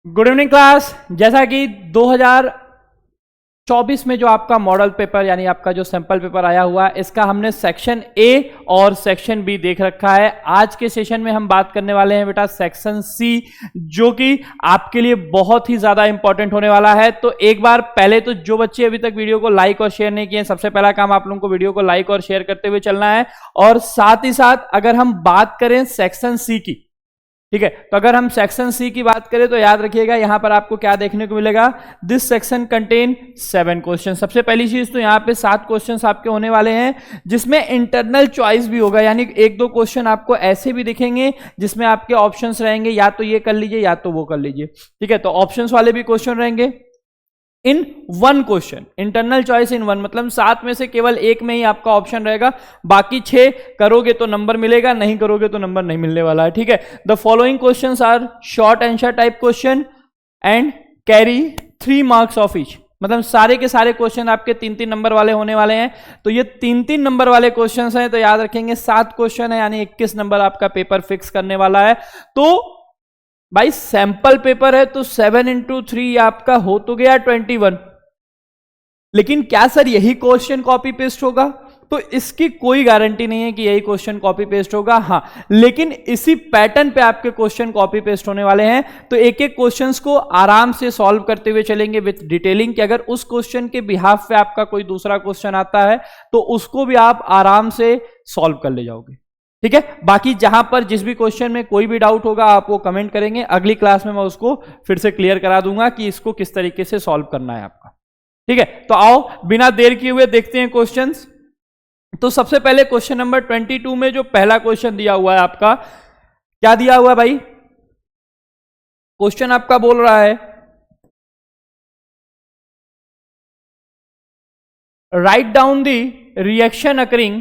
Good evening class. जैसा कि 2024 में जो आपका मॉडल पेपर यानी आपका जो सैंपल पेपर आया हुआ है, इसका हमने सेक्शन ए और सेक्शन बी देख रखा है। आज के सेशन में हम बात करने वाले हैं बेटा सेक्शन सी, जो कि आपके लिए बहुत ही ज्यादा इंपॉर्टेंट होने वाला है। तो एक बार पहले तो जो बच्चे अभी तक वीडियो को लाइक और शेयर नहीं किए, सबसे पहला काम आप लोगों को वीडियो को लाइक और शेयर करते हुए चलना है। और साथ ही साथ अगर हम बात करें सेक्शन सी की, ठीक है, तो अगर हम सेक्शन सी की बात करें तो याद रखिएगा यहां पर आपको क्या देखने को मिलेगा। This section contain 7 question. सबसे पहली चीज तो यहां पे 7 क्वेश्चन आपके होने वाले हैं, जिसमें इंटरनल चॉइस भी होगा, यानी एक दो क्वेश्चन आपको ऐसे भी दिखेंगे जिसमें आपके ऑप्शंस रहेंगे, या तो ये कर लीजिए या तो वो कर लीजिए। ठीक है, तो ऑप्शंस वाले भी क्वेश्चन रहेंगे इन 1 क्वेश्चन, इंटरनल चॉइस इन 1, मतलब 7 में से केवल एक में ही आपका ऑप्शन रहेगा, बाकी 6 करोगे तो नंबर मिलेगा, नहीं करोगे तो नंबर नहीं मिलने वाला है। ठीक है, the following questions are short answer type question and carry 3 marks of each, मतलब सारे के सारे क्वेश्चन आपके 3-3 नंबर वाले होने वाले हैं। तो ये 3-3 नंबर वाले क्वेश्चन हैं, तो याद रखेंगे 7 क्वेश्चन है, यानी 21 नंबर आपका पेपर फिक्स करने वाला है। तो भाई सैंपल पेपर है तो 7 इंटू 3 आपका हो तो गया 21, लेकिन क्या सर यही क्वेश्चन कॉपी पेस्ट होगा? तो इसकी कोई गारंटी नहीं है कि यही क्वेश्चन कॉपी पेस्ट होगा, हाँ, लेकिन इसी पैटर्न पे आपके क्वेश्चन कॉपी पेस्ट होने वाले हैं। तो एक एक क्वेश्चंस को आराम से सॉल्व करते हुए चलेंगे विथ डिटेलिंग, कि अगर उस क्वेश्चन के बिहाफ पे आपका कोई दूसरा क्वेश्चन आता है तो उसको भी आप आराम से सॉल्व कर ले जाओगे। ठीक है, बाकी जहां पर जिस भी क्वेश्चन में कोई भी डाउट होगा आप वो कमेंट करेंगे, अगली क्लास में मैं उसको फिर से क्लियर करा दूंगा कि इसको किस तरीके से सॉल्व करना है आपका। ठीक है, तो आओ बिना देर किए हुए देखते हैं क्वेश्चंस। तो सबसे पहले क्वेश्चन नंबर 22 में जो पहला क्वेश्चन दिया हुआ है आपका, क्या दिया हुआ है भाई? क्वेश्चन आपका बोल रहा है write down the reaction occurring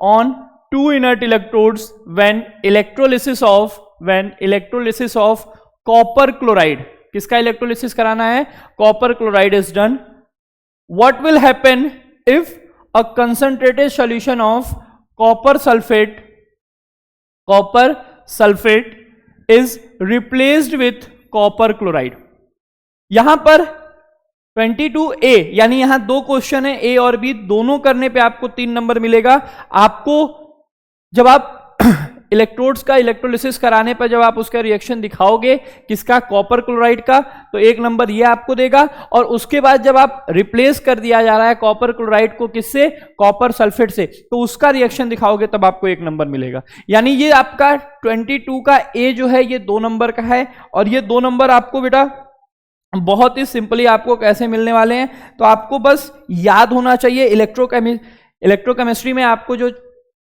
on 2 inert electrodes when electrolysis of copper chloride, किसका इलेक्ट्रोलिसिस कराना है? Copper chloride is done. what will happen if a concentrated solution of copper sulfate is replaced with copper chloride? यहां पर 22A, यानी यहां 2 question है, ए और B, दोनों करने पे आपको 3 नंबर मिलेगा। आपको जब आप इलेक्ट्रोड्स का इलेक्ट्रोलिसिस कराने पर जब आप उसका रिएक्शन दिखाओगे किसका? कॉपर क्लोराइड का, तो 1 नंबर ये आपको देगा। और उसके बाद जब आप रिप्लेस कर दिया जा रहा है कॉपर क्लोराइड को किससे? कॉपर सल्फेट से, तो उसका रिएक्शन दिखाओगे तब आपको 1 नंबर मिलेगा। यानी ये आपका 22 का ए जो है ये 2 नंबर का है, और ये 2 नंबर आपको बेटा बहुत ही सिंपली आपको कैसे मिलने वाले हैं, तो आपको बस याद होना चाहिए इलेक्ट्रोकेमिस्ट्री में आपको जो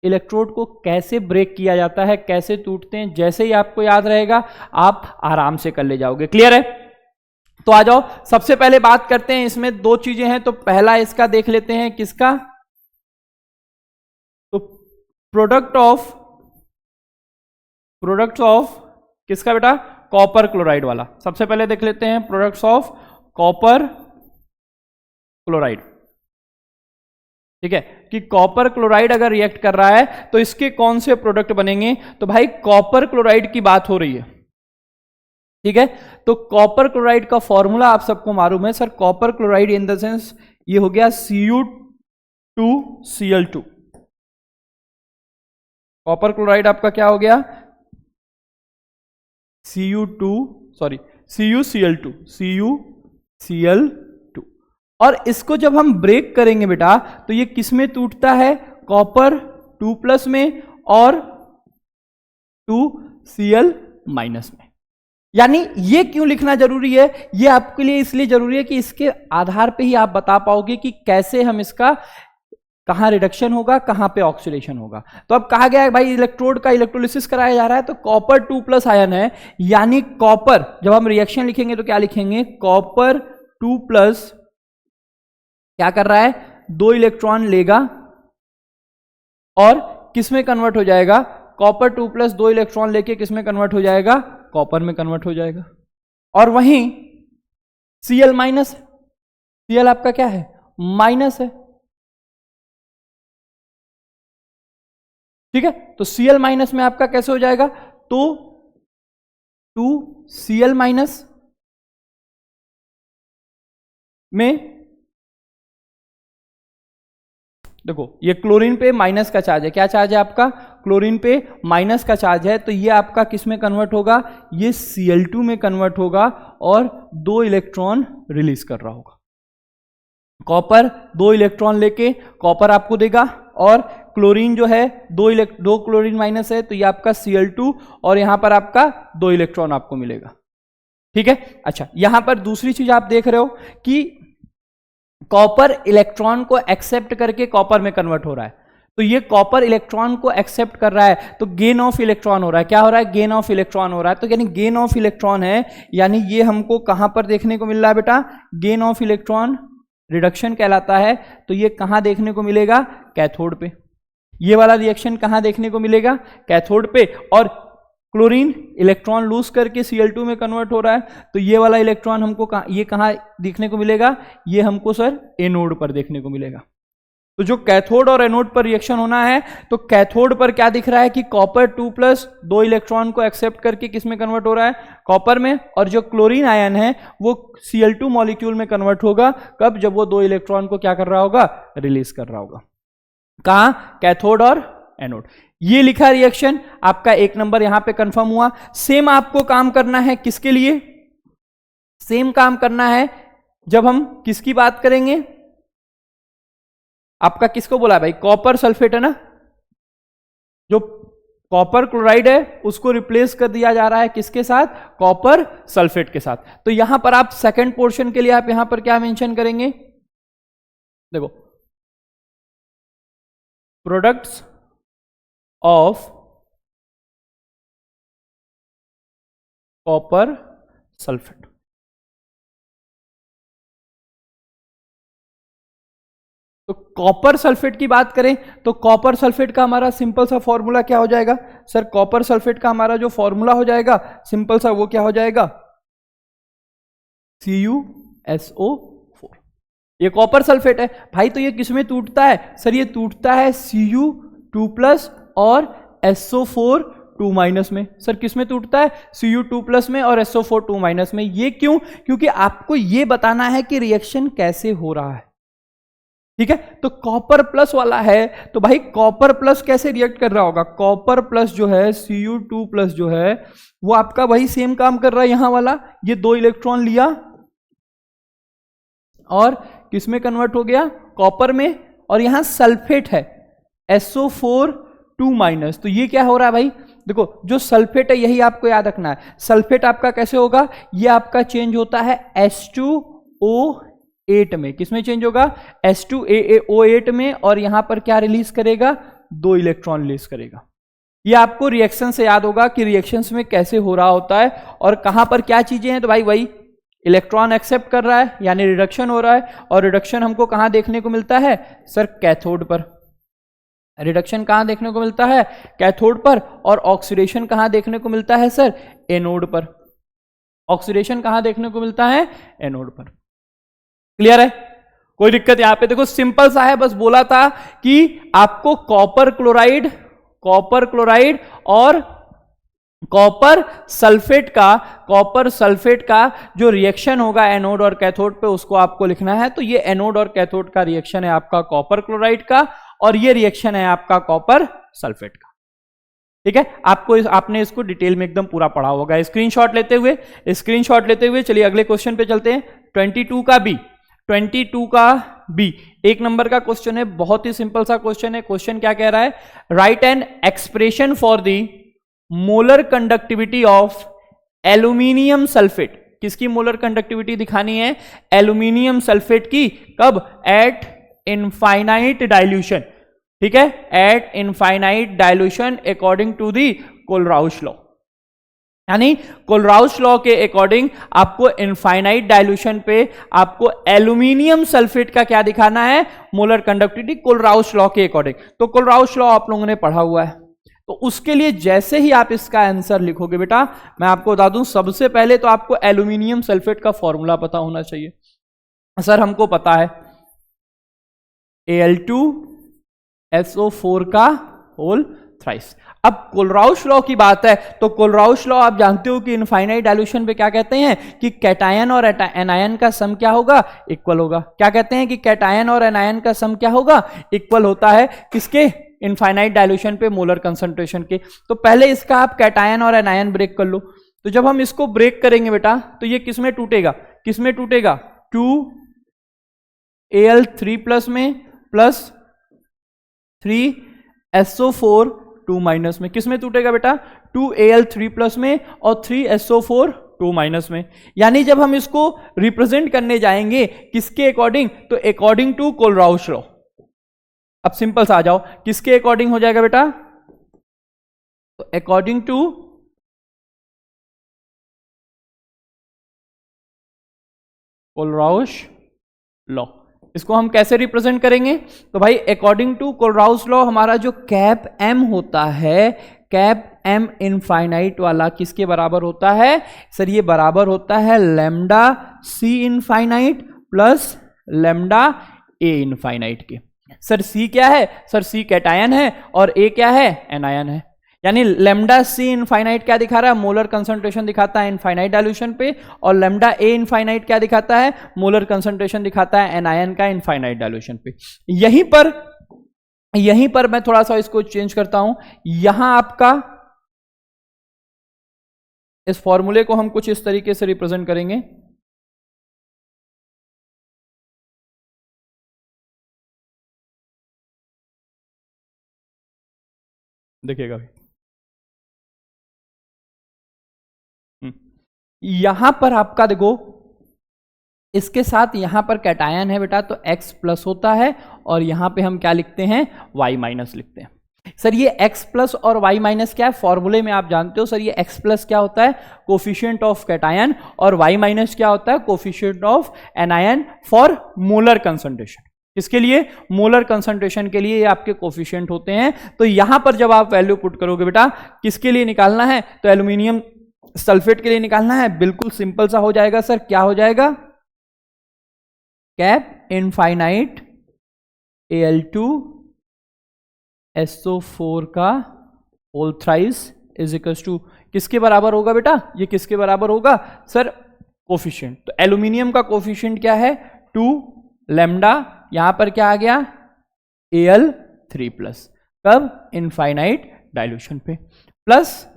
इलेक्ट्रोड को कैसे ब्रेक किया जाता है, कैसे टूटते हैं, जैसे ही आपको याद रहेगा आप आराम से कर ले जाओगे। क्लियर है? तो आ जाओ, सबसे पहले बात करते हैं, इसमें 2 चीजें हैं। तो पहला इसका देख लेते हैं, किसका? तो प्रोडक्ट ऑफ किसका बेटा? कॉपर क्लोराइड वाला। सबसे पहले देख लेते हैं प्रोडक्ट्स ऑफ कॉपर क्लोराइड। ठीक है, कि कॉपर क्लोराइड अगर रिएक्ट कर रहा है तो इसके कौन से प्रोडक्ट बनेंगे? तो भाई कॉपर क्लोराइड की बात हो रही है। ठीक है, तो कॉपर क्लोराइड का फॉर्मूला आप सबको मालूम है sir. Copper chloride in the sense ये हो गया Cu2Cl2। कॉपर क्लोराइड आपका क्या हो गया? CuCl2। और इसको जब हम ब्रेक करेंगे बेटा तो ये किस में टूटता है? कॉपर 2+ में और 2Cl- में। यानी ये क्यों लिखना जरूरी है? ये आपके लिए इसलिए जरूरी है कि इसके आधार पे ही आप बता पाओगे कि कैसे हम इसका कहां रिडक्शन होगा, कहां पे ऑक्सीडेशन होगा। तो अब कहा गया है भाई इलेक्ट्रोड का इलेक्ट्रोलिसिस कराया जा रहा है, तो कॉपर 2+ आयन है, यानी कॉपर जब हम रिएक्शन लिखेंगे तो क्या लिखेंगे? कॉपर 2+ क्या कर रहा है? 2 इलेक्ट्रॉन लेगा और किस में कन्वर्ट हो जाएगा? कॉपर 2+ 2 इलेक्ट्रॉन लेके किस में कन्वर्ट हो जाएगा? कॉपर में कन्वर्ट हो जाएगा। और वहीं Cl- आपका क्या है? माइनस है। ठीक है, तो Cl- में आपका कैसे हो जाएगा? तो 2Cl माइनस में, देखो ये क्लोरीन पे माइनस का चार्ज है, क्या चार्ज है आपका, क्लोरीन पे माइनस का चार्ज है, तो ये आपका किस में कन्वर्ट होगा, ये Cl2 में कन्वर्ट होगा और 2 इलेक्ट्रॉन रिलीज कर रहा होगा। कॉपर 2 इलेक्ट्रॉन लेके कॉपर आपको देगा, और क्लोरीन जो है 2 क्लोरीन माइनस है, तो ये आपका Cl2 और यहां पर आपका 2 इलेक्ट्रॉन आपको मिलेगा। ठीक है, अच्छा यहां पर दूसरी चीज आप देख रहे हो कि कॉपर इलेक्ट्रॉन को एक्सेप्ट करके कॉपर में कन्वर्ट हो रहा है, तो ये कॉपर इलेक्ट्रॉन को एक्सेप्ट कर रहा है, तो गेन ऑफ इलेक्ट्रॉन हो रहा है, क्या हो रहा है, गेन ऑफ इलेक्ट्रॉन हो रहा है, तो यानी गेन ऑफ इलेक्ट्रॉन है, यानी ये हमको कहां पर देखने को मिल रहा है बेटा, गेन ऑफ इलेक्ट्रॉन रिडक्शन कहलाता है, तो ये कहां देखने को मिलेगा, कैथोड पे। ये वाला रिएक्शन कहां देखने को मिलेगा, कैथोड पे, और क्लोरीन इलेक्ट्रॉन लूज करके Cl2 में कन्वर्ट हो रहा है, तो ये वाला इलेक्ट्रॉन हमको ये कहां देखने को मिलेगा, ये हमको सर एनोड पर देखने को मिलेगा। तो जो कैथोड और एनोड पर रिएक्शन होना है, तो कैथोड पर क्या दिख रहा है कि कॉपर 2+2 इलेक्ट्रॉन को एक्सेप्ट करके किस में कन्वर्ट हो रहा है, कॉपर में, और जो क्लोरीन आयन है वो Cl2 मॉलिक्यूल में कन्वर्ट होगा, कब, जब वो 2 इलेक्ट्रॉन को क्या कर रहा होगा, रिलीज कर रहा होगा। कहां, कैथोड और एनोड। ये लिखा रिएक्शन आपका 1 नंबर यहां पे कंफर्म हुआ। सेम आपको काम करना है किसके लिए, सेम काम करना है जब हम किसकी बात करेंगे, आपका किसको बोला है भाई, कॉपर सल्फेट है ना, जो कॉपर क्लोराइड है उसको रिप्लेस कर दिया जा रहा है किसके साथ, कॉपर सल्फेट के साथ। तो यहां पर आप सेकंड पोर्शन के लिए आप यहां पर क्या मेंशन करेंगे, देखो प्रोडक्ट्स ऑफ कॉपर सल्फेट। तो कॉपर सल्फेट की बात करें तो कॉपर सल्फेट का हमारा सिंपल सा फॉर्मूला क्या हो जाएगा सर, कॉपर सल्फेट का हमारा जो फॉर्मूला हो जाएगा सिंपल सा, वो क्या हो जाएगा, CuSO4। ये कॉपर सल्फेट है भाई, तो ये किसमें टूटता है सर, ये टूटता है Cu2+ और SO4 2- में। सर किसमें टूटता है, Cu2+ में और SO4 2- में। ये क्यों, क्योंकि आपको ये बताना है कि रिएक्शन कैसे हो रहा है। ठीक है, तो कॉपर प्लस वाला है, तो भाई कॉपर प्लस कैसे रिएक्ट कर रहा होगा, कॉपर प्लस जो है Cu2+ जो है वो आपका वही सेम काम कर रहा है, यहां वाला, ये 2 इलेक्ट्रॉन लिया और किसमें कन्वर्ट हो गया, कॉपर में, और यहां सल्फेट है SO4 2-। तो ये क्या हो रहा है भाई, देखो जो सल्फेट है यही आपको याद रखना है, सल्फेट आपका कैसे होगा, ये आपका चेंज होता है H2O8 में। किसमें चेंज होगा, H2O8 में, और यहां पर क्या रिलीज करेगा, 2 इलेक्ट्रॉन रिलीज करेगा। ये आपको रिएक्शन से याद होगा कि रिएक्शंस में कैसे हो रहा होता है और कहां पर क्या चीजें हैं, तो भाई वही इलेक्ट्रॉन एक्सेप्ट कर रहा है यानी रिडक्शन हो रहा है, और रिडक्शन हमको कहां देखने को मिलता है सर, कैथोड पर। रिडक्शन कहां देखने को मिलता है, कैथोड पर, और ऑक्सीडेशन कहां देखने को मिलता है सर, एनोड पर। ऑक्सीडेशन कहां देखने को मिलता है, एनोड पर। क्लियर है, कोई दिक्कत यहां पे, देखो सिंपल सा है, बस बोला था कि आपको कॉपर क्लोराइड और कॉपर सल्फेट का जो रिएक्शन होगा एनोड और कैथोड पे, उसको आपको लिखना है। तो ये एनोड और कैथोड का रिएक्शन है आपका कॉपर क्लोराइड का, और ये रिएक्शन है आपका कॉपर सल्फेट का। ठीक है, आपने इसको डिटेल में एकदम पूरा पढ़ा होगा। स्क्रीनशॉट लेते हुए चलिए अगले क्वेश्चन पे चलते हैं। 22 का बी 1 नंबर का क्वेश्चन है, बहुत ही सिंपल सा क्वेश्चन है। क्वेश्चन क्या कह रहा है, right an expression for the molar conductivity of aluminium sulphate. किसकी मोलर कंडक्टिविटी दिखानी है, एल्यूमिनियम सल्फेट की, कब, एट इनफाइनाइट डाइल्यूशन। ठीक है, at infinite dilution according to the Kohlrausch law, यानी कोलराउश लॉ के अकॉर्डिंग आपको इनफाइनाइट डाइल्यूशन पे आपको एल्यूमिनियम सल्फेट का क्या दिखाना है, मोलर कंडक्टिविटी, कोलराउश लॉ के अकॉर्डिंग। तो कोलराउश लॉ आप लोगों ने पढ़ा हुआ है, तो उसके लिए जैसे ही आप इसका आंसर लिखोगे बेटा, मैं आपको बता दूं सबसे पहले तो आपको एल्यूमिनियम सल्फेट का फॉर्मूला पता होना चाहिए। सर हमको पता है Al2SO4 का होल थ्राइस। अब कोलराउश लॉ की बात है तो कोलराउश लॉ आप जानते हो कि इनफाइनाइट डाइल्यूशन पे क्या कहते हैं कि कैटायन और एनायन का सम क्या होगा, इक्वल होगा। क्या कहते हैं कि कैटायन और एनायन का सम क्या होगा, इक्वल होता है। किसके, इनफाइनाइट डाइल्यूशन पे मोलर कंसंट्रेशन के। तो पहले इसका आप कैटायन और एनायन ब्रेक कर लो। तो जब हम इसको ब्रेक करेंगे बेटा तो ये किसमें टूटेगा, किसमें टूटेगा, 2Al3+ में प्लस 3SO4 2- में। किसमें टूटेगा बेटा, 2Al3+ में और 3SO4 2- में। यानी जब हम इसको रिप्रेजेंट करने जाएंगे किसके अकॉर्डिंग, तो अकॉर्डिंग टू कोलराउश लॉ। अब सिंपल सा आ जाओ, किसके अकॉर्डिंग हो जाएगा बेटा, तो अकॉर्डिंग टू कोलराउश लॉ। इसको हम कैसे रिप्रेजेंट करेंगे, तो भाई अकॉर्डिंग टू कोलराउश लॉ हमारा जो कैप एम होता है, कैप एम इनफाइनाइट वाला किसके बराबर होता है सर, ये बराबर होता है लैम्डा सी इनफाइनाइट प्लस लैम्डा ए इनफाइनाइट के। सर सी क्या है, सर सी कैटायन है और ए क्या है, एनायन है। यानी लैम्डा सी इनफाइनाइट क्या दिखा रहा है, मोलर कंसंट्रेशन दिखाता है इनफाइनाइट डाइल्यूशन पे, और लैम्डा ए इनफाइनाइट क्या दिखाता है, मोलर कंसंट्रेशन दिखाता है एनायन का इनफाइनाइट डाइल्यूशन पे। यहीं पर मैं थोड़ा सा इसको चेंज करता हूं। यहां आपका इस फॉर्मूले को हम कुछ इस तरीके से रिप्रेजेंट करेंगे। देखिएगा यहां पर आपका देखो, इसके साथ यहां पर कैटायन है बेटा तो X+ होता है, और यहां पे हम क्या लिखते हैं, Y- लिखते हैं। सर ये X+ और Y- क्या है, फॉर्मूले में आप जानते हो सर, ये X+ क्या होता है, कोफिशिएंट ऑफ कैटायन, और Y- क्या होता है, coefficient of anion for molar concentration. इसके लिए मोलर कंसंट्रेशन के लिए ये आपके कोफिशिएंट होते हैं। तो यहां पर जब आप वैल्यू पुट करोगे बेटा, किसके लिए निकालना है, तो एल्यूमिनियम सल्फेट के लिए निकालना है। बिल्कुल सिंपल सा हो जाएगा सर, क्या हो जाएगा, कैप इनफाइनाइट Al2SO4 का whole thrice is equals to किसके बराबर होगा बेटा, ये किसके बराबर होगा सर, कोफिशिएंट। तो एल्यूमिनियम का कोफिशिएंट क्या है, 2 लैम्डा, यहां पर क्या आ गया, Al3+, कब, इनफाइनाइट डाइल्यूशन पे, प्लस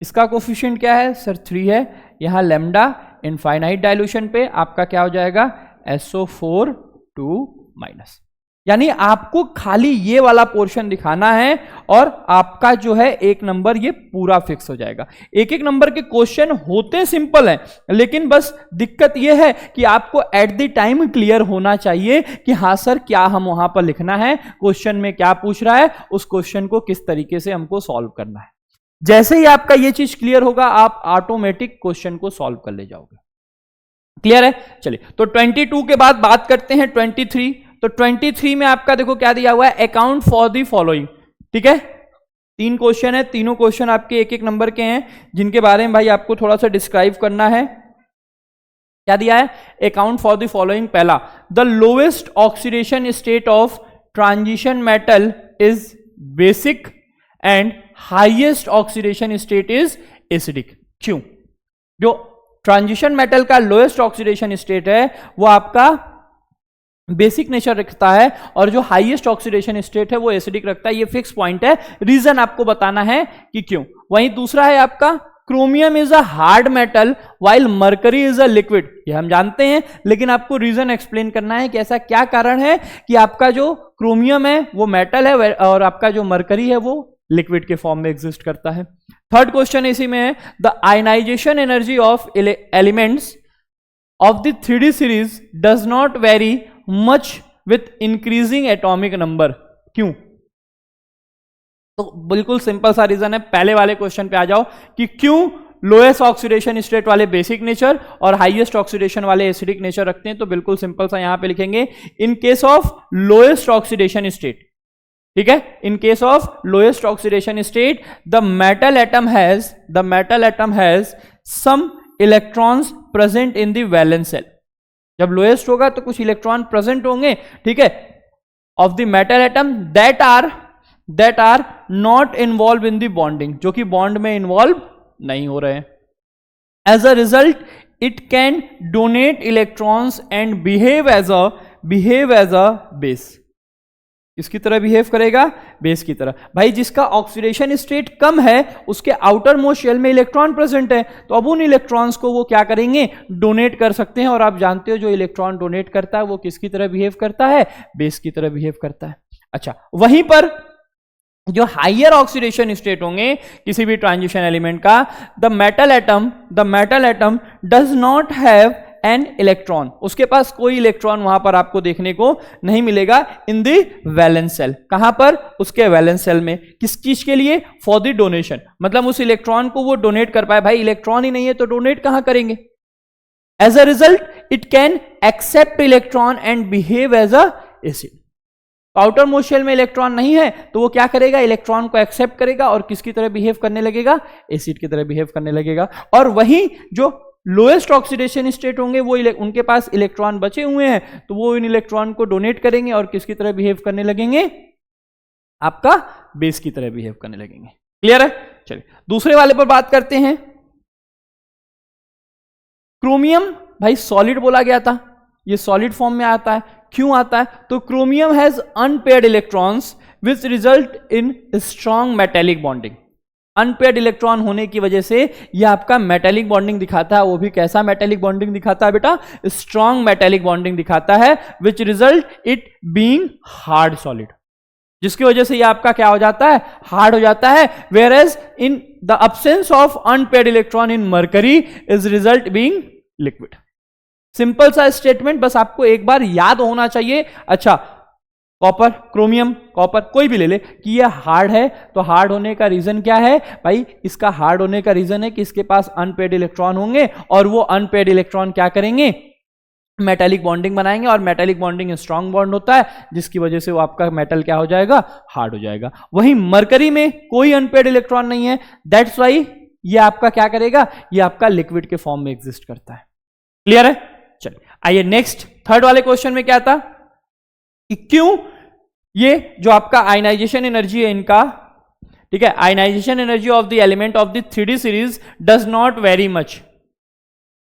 इसका कोफिशिएंट क्या है सर, 3 है, यहां लैम्डा इनफाइनाइट डाइल्यूशन पे आपका क्या हो जाएगा, SO4 2-। यानी आपको खाली ये वाला पोर्शन दिखाना है और आपका जो है एक नंबर ये पूरा फिक्स हो जाएगा। एक एक नंबर के क्वेश्चन होते सिंपल हैं, लेकिन बस दिक्कत ये है कि आपको एट द टाइम क्लियर होना चाहिए कि हाँ सर क्या हम वहां पर लिखना है, क्वेश्चन में क्या पूछ रहा है, उस क्वेश्चन को किस तरीके से हमको सॉल्व करना है। जैसे ही आपका ये चीज क्लियर होगा, आप ऑटोमेटिक क्वेश्चन को सॉल्व कर ले जाओगे। क्लियर है, चलिए तो 22 के बाद बात करते हैं 23। तो 23 में आपका देखो क्या दिया हुआ है, अकाउंट फॉर द फॉलोइंग। ठीक है, 3 क्वेश्चन है, तीनों क्वेश्चन आपके एक एक नंबर के हैं, जिनके बारे में भाई आपको थोड़ा सा डिस्क्राइब करना है। क्या दिया है, अकाउंट फॉर द फॉलोइंग। पहला, the lowest oxidation state of transition metal is basic and highest oxidation state is acidic. क्यों, जो ट्रांजिशन मेटल का लोएस्ट ऑक्सीडेशन स्टेट है वो आपका बेसिक नेचर रखता है, और जो हाईएस्ट ऑक्सीडेशन स्टेट है वो एसिडिक रखता है। ये फिक्स पॉइंट है, रीजन आपको बताना है कि क्यों। वहीं दूसरा है आपका, chromium is a hard metal while mercury is a liquid. ये हम जानते हैं, लेकिन आपको रीजन एक्सप्लेन करना है कि ऐसा क्या कारण है कि आपका जो क्रोमियम है वो मेटल है और आपका जो मरकरी है वो लिक्विड के फॉर्म में एग्जिस्ट करता है। थर्ड क्वेश्चन इसी में है, the ionization energy of elements of the 3D series does not vary much with increasing atomic number. क्यों, तो बिल्कुल सिंपल सा रीजन है। पहले वाले क्वेश्चन पे आ जाओ कि क्यों लोएस्ट ऑक्सीडेशन स्टेट वाले बेसिक नेचर और हाईएस्ट ऑक्सीडेशन वाले एसिडिक नेचर रखते हैं। तो बिल्कुल सिंपल सा यहां पे लिखेंगे, in case of lowest oxidation state. ठीक है, in case of lowest oxidation state the metal atom has some electrons present in the valence shell. जब लोएस्ट होगा तो कुछ इलेक्ट्रॉन प्रेजेंट होंगे, ठीक है, of the metal atom that are that are not involve in the bonding, जो कि bond में इन्वॉल्व नहीं हो रहे हैं। As a result it can donate electrons and behave as a base. किसकी तरह बिहेव करेगा? बेस की तरह। भाई जिसका ऑक्सीडेशन स्टेट कम है उसके आउटर मोस्ट शेल में इलेक्ट्रॉन प्रेजेंट है, तो अब उन इलेक्ट्रॉन्स को वो क्या करेंगे? डोनेट कर सकते हैं। और आप जानते हो जो इलेक्ट्रॉन डोनेट करता है वो किसकी तरह बिहेव करता है? बेस की तरह बिहेव करता है। अच्छा, वहीं पर जो हाइयर ऑक्सीडेशन स्टेट होंगे किसी भी ट्रांजिशन एलिमेंट का, the metal atom does not have an electron, उसके पास कोई इलेक्ट्रॉन वहां पर आपको देखने को नहीं मिलेगा इन द वैलेंस सेल। कहां पर? उसके वैलेंस सेल में। किस चीज के लिए? फॉर द डोनेशन, मतलब उस इलेक्ट्रॉन को वो डोनेट कर पाए। भाई इलेक्ट्रॉन ही नहीं है तो डोनेट कहां करेंगे? As a result it can accept electron and behave as a acid. Outermost shell में इलेक्ट्रॉन नहीं है तो वो क्या करेगा? इलेक्ट्रॉन को एक्सेप्ट करेगा और किसकी तरह बिहेव करने लगेगा? एसिड की तरह बिहेव करने लगेगा। और वही जो लोएस्ट ऑक्सीडेशन स्टेट होंगे वो उनके पास इलेक्ट्रॉन बचे हुए हैं तो वो इन इलेक्ट्रॉन को डोनेट करेंगे और किसकी तरह बिहेव करने लगेंगे? आपका बेस की तरह बिहेव करने लगेंगे। क्लियर है? चलिए दूसरे वाले पर बात करते हैं। क्रोमियम, भाई सॉलिड बोला गया था, ये सॉलिड फॉर्म में आता है। क्यों आता है? तो chromium has unpaired electrons which result in strong metallic bonding. Unpaired electron होने की वजह से यह आपका मेटेलिक बॉन्डिंग दिखाता है। वो भी कैसा मेटेलिक बॉन्डिंग दिखाता है बेटा? स्ट्रॉन्ग मेटेलिक बॉन्डिंग दिखाता है, which result it being hard solid, जिसकी वजह से यह आपका क्या हो जाता है? हार्ड हो जाता है। Whereas in the absence of unpaired electron in mercury is result being liquid. Simple सा स्टेटमेंट, बस आपको एक बार याद होना चाहिए। अच्छा, कॉपर, क्रोमियम, कॉपर कोई भी ले ले कि ये हार्ड है, तो हार्ड होने का रीजन क्या है? भाई इसका हार्ड होने का रीजन है कि इसके पास अनपेयर्ड इलेक्ट्रॉन होंगे और वो अनपेयर्ड इलेक्ट्रॉन क्या करेंगे? मेटेलिक बॉन्डिंग बनाएंगे और मेटेलिक बॉन्डिंग स्ट्रॉन्ग बॉन्ड होता है जिसकी वजह से वो आपका मेटल क्या हो जाएगा? हार्ड हो जाएगा। वहीं मरकरी में कोई अनपेयर्ड इलेक्ट्रॉन नहीं है, दैट्स वाई ये आपका क्या करेगा? ये आपका लिक्विड के फॉर्म में एग्जिस्ट करता है। क्लियर है? चलिए आइए नेक्स्ट, थर्ड वाले क्वेश्चन में क्या था कि क्यों ये जो आपका आयनाइजेशन एनर्जी है इनका, ठीक है, ionization energy of the element of the 3D series does not vary much.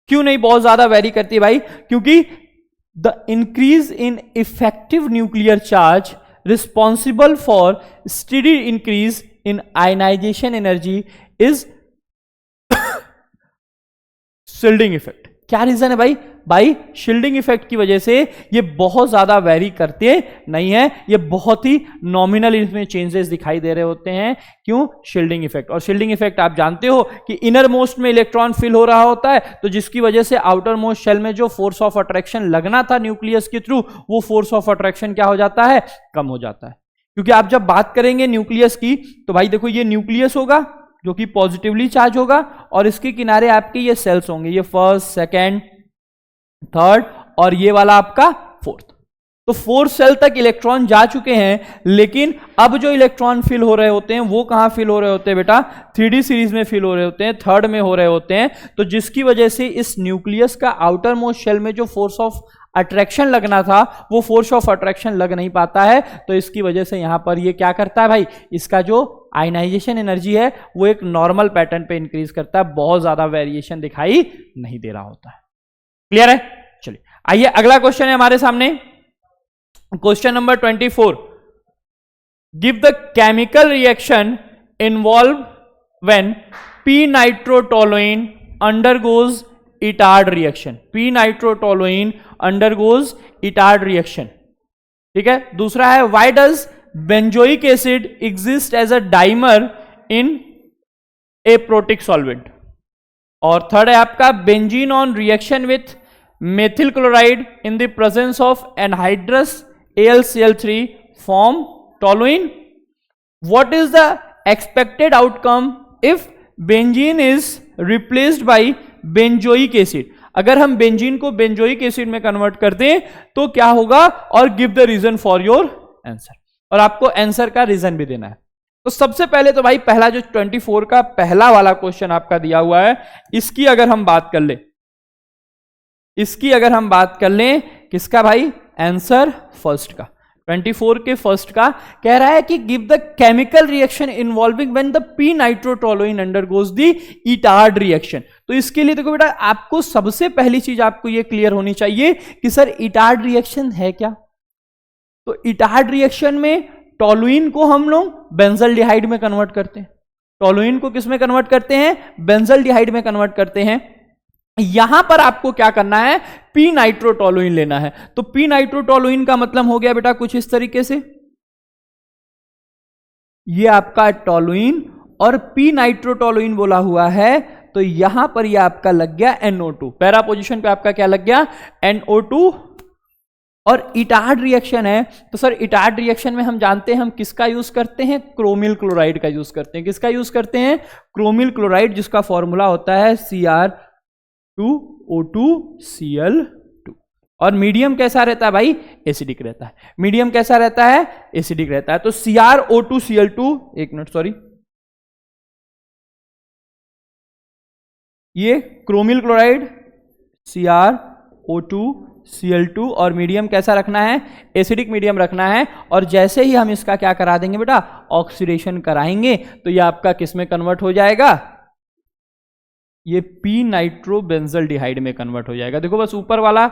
क्यों नहीं बहुत ज्यादा वेरी करती है भाई? क्योंकि the increase in effective nuclear charge responsible for steady increase in ionization energy is shielding effect. क्या रीजन है भाई? भाई शील्डिंग इफेक्ट की वजह से ये बहुत ज्यादा वेरी करते नहीं है, ये बहुत ही नॉमिनल इसमें चेंजेस दिखाई दे रहे होते हैं। क्यों? Shielding effect. और शील्डिंग इफेक्ट आप जानते हो कि इनर मोस्ट में इलेक्ट्रॉन फिल हो रहा होता है, तो जिसकी वजह से आउटर मोस्ट शेल में जो फोर्स ऑफ अट्रैक्शन लगना था न्यूक्लियस के थ्रू, वो फोर्स ऑफ अट्रैक्शन क्या हो जाता है? कम हो जाता है। क्योंकि आप जब बात करेंगे न्यूक्लियस की तो भाई देखो ये न्यूक्लियस होगा जो कि पॉजिटिवली चार्ज होगा और इसके किनारे आपके ये सेल्स होंगे, ये फर्स्ट, सेकेंड, थर्ड और ये वाला आपका फोर्थ। तो फोर्थ सेल तक इलेक्ट्रॉन जा चुके हैं, लेकिन अब जो इलेक्ट्रॉन फिल हो रहे होते हैं वो कहां फिल हो रहे होते हैं बेटा? 3D सीरीज में फिल हो रहे होते हैं, थर्ड में हो रहे होते हैं। तो जिसकी वजह से इस न्यूक्लियस का आउटर मोस्ट शेल में जो फोर्स ऑफ अट्रैक्शन लगना था वो फोर्स ऑफ अट्रैक्शन लग नहीं पाता है। तो इसकी वजह से यहां पर ये क्या करता है भाई? इसका जो आयनाइजेशन एनर्जी है वो एक नॉर्मल पैटर्न पे इंक्रीज करता है, बहुत ज्यादा वेरिएशन दिखाई नहीं दे रहा होता है। क्लियर है? चलिए आइए अगला क्वेश्चन है हमारे सामने, question number 24। Give the chemical reaction involve when P nitrotoluene undergoes Etard reaction. P nitrotoluene undergoes Etard reaction. ठीक है। दूसरा है why does benzoic acid exist as a dimer in a protic solvent. और third है आपका benzene on reaction with methyl chloride in the presence of anhydrous AlCl3 form toluene. What is the expected outcome if benzene is replaced by benzoic acid. अगर हम benzene को benzoic acid में convert कर दें तो क्या होगा, और give the reason for your answer. और आपको आंसर का रीजन भी देना है। तो सबसे पहले तो भाई पहला जो 24 का पहला वाला क्वेश्चन आपका दिया हुआ है, इसकी अगर हम बात कर ले, इसकी अगर हम बात कर लें, किसका भाई? आंसर फर्स्ट का। 24 के फर्स्ट का कह रहा है कि give the chemical reaction involving when the P nitrotoluene undergoes the Etard reaction. तो इसके लिए देखो बेटा, आपको सबसे पहली चीज आपको ये क्लियर होनी चाहिए कि सर इटार्ड रिएक्शन है क्या। तो इटार्ड रिएक्शन में टोलुइन को हम लोग बेंजल्डिहाइड में कन्वर्ट करते हैं। टोलुइन को किस में कन्वर्ट करते हैं? बेंजल्डिहाइड में कन्वर्ट करते हैं। यहां पर आपको क्या करना है? पी नाइट्रोटोलुइन लेना है। तो पी नाइट्रोटोलुइन का मतलब हो गया बेटा कुछ इस तरीके से, ये आपका टोलुइन और पी नाइट्रोटोलुइन बोला हुआ है, तो यहां पर ये आपका लग गया NO2। पैरा पोजीशन पे आपका क्या लग गया? NO2। और इटार्ड रिएक्शन है, तो सर इटार्ड रिएक्शन में हम जानते हैं हम किसका यूज करते हैं? क्रोमिल क्लोराइड का यूज करते हैं। किसका यूज करते हैं? क्रोमिल क्लोराइड, जिसका फॉर्मूला होता है Cr2O2Cl2। और मीडियम कैसा रहता है भाई? एसिडिक रहता है। मीडियम कैसा रहता है? एसिडिक रहता है। तो CrO2Cl2, एक मिनट सॉरी, ये क्रोमिल क्लोराइड CrO2Cl2, और मीडियम कैसा रखना है? एसिडिक मीडियम रखना है। और जैसे ही हम इसका क्या करा देंगे बेटा? ऑक्सीडेशन कराएंगे, तो ये आपका किस में कन्वर्ट हो जाएगा? ये पी नाइट्रोबेंजल्डिहाइड में कन्वर्ट हो जाएगा। देखो बस ऊपर वाला